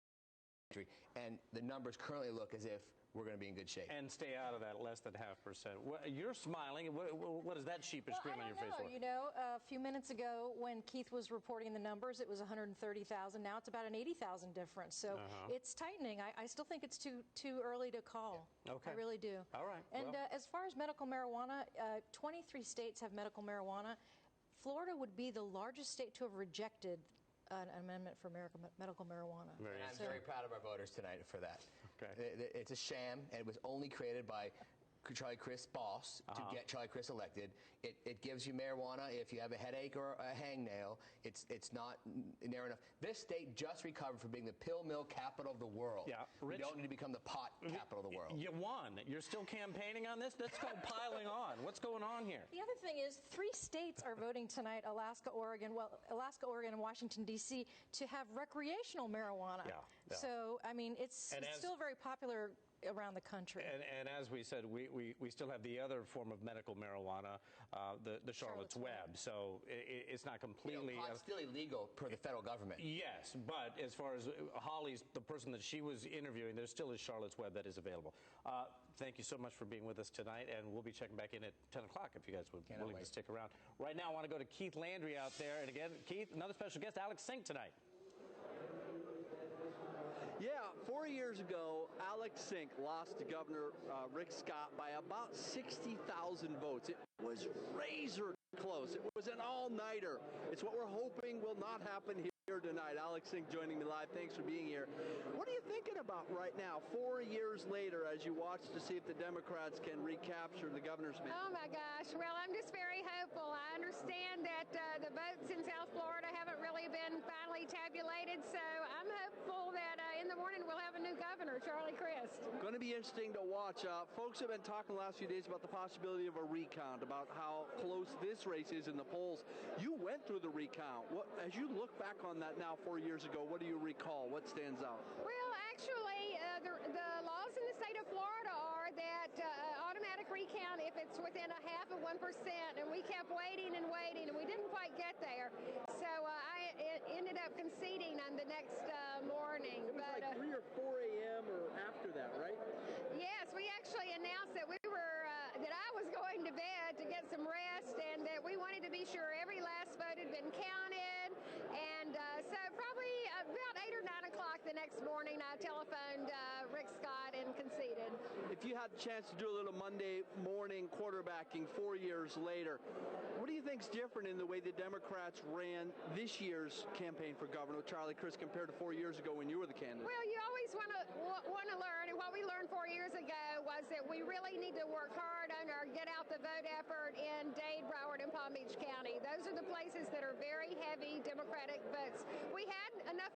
entry? And the numbers currently look as if we're going to be in good shape. And stay out of that less than 0.5%. You're smiling. What is that sheepish grin on your face for? You know, a few minutes ago when Keith was reporting the numbers, it was 130,000. Now it's about an 80,000 difference. So it's tightening. I still think it's too early to call. Okay. I really do. All right. And as far as medical marijuana, 23 states have medical marijuana. Florida would be the largest state to have rejected an amendment for medical marijuana. I'm very proud of our voters tonight for that. Okay. It's a sham, and it was only created by Charlie Crist's boss to get Charlie Crist elected. It gives you marijuana if you have a headache or a hangnail. It's not narrow enough. This state just recovered from being the pill mill capital of the world. Yeah, we don't need to become the pot capital of the world. You won. You're still campaigning on this? That's called piling on. What's going on here? The other thing is 3 states are voting tonight, Alaska, Oregon, and Washington, D.C., to have recreational marijuana. Yeah. So, I mean, it's still very popular around the country. And as we said, we still have the other form of medical marijuana, the Charlotte's Web. So it's not completely... pot's still illegal per the federal government. Yes, but as far as Holly's, the person that she was interviewing, there still is Charlotte's Web that is available. Thank you so much for being with us tonight, and we'll be checking back in at 10 o'clock if you guys would be willing to stick around. Right now, I want to go to Keith Landry out there. And again, Keith, another special guest, Alex Sink tonight. Yeah, 4 years ago, Alex Sink lost to Governor Rick Scott by about 60,000 votes. It was razor close. It was an all-nighter. It's what we're hoping will not happen here tonight. Alex Sink joining me live. Thanks for being here. What are you thinking about right now, 4 years later, as you watch to see if the Democrats can recapture the governor's mansion? Oh, my gosh. Well, I'm just very hopeful. I understand that the votes in South Florida haven't really been finally tabulated, so I'm hopeful that in the morning we'll have a new governor, Charlie Crist. Going to be interesting to watch. Folks have been talking the last few days about the possibility of a recount, about how close this race is in the polls. You went through the recount. As you look back on that now 4 years ago, what do you recall? What stands out? Well, actually, the laws in the state of Florida are that automatic recount if it's within 0.5%, and we kept waiting and waiting, and we didn't quite get there. So I ended up conceding on the next morning. It was like 3 or 4 a.m. or after that, right? Yes, we actually announced that that I was going to bed to get some rest, and that we wanted to be sure every last vote had been counted. And so probably about 8 or 9 o'clock the next morning, I telephoned Rick Scott and conceded. If you had the chance to do a little Monday morning quarterbacking 4 years later, what do you think's different in the way the Democrats ran this year's campaign for Governor Charlie Crist compared to 4 years ago when you were the candidate? Well, you always want to learn, and what we learned 4 years ago was that we really need to work hard on our get out the vote effort in Dade, Broward, and Palm Beach County. Those are the places that are very heavy Democratic votes. We had enough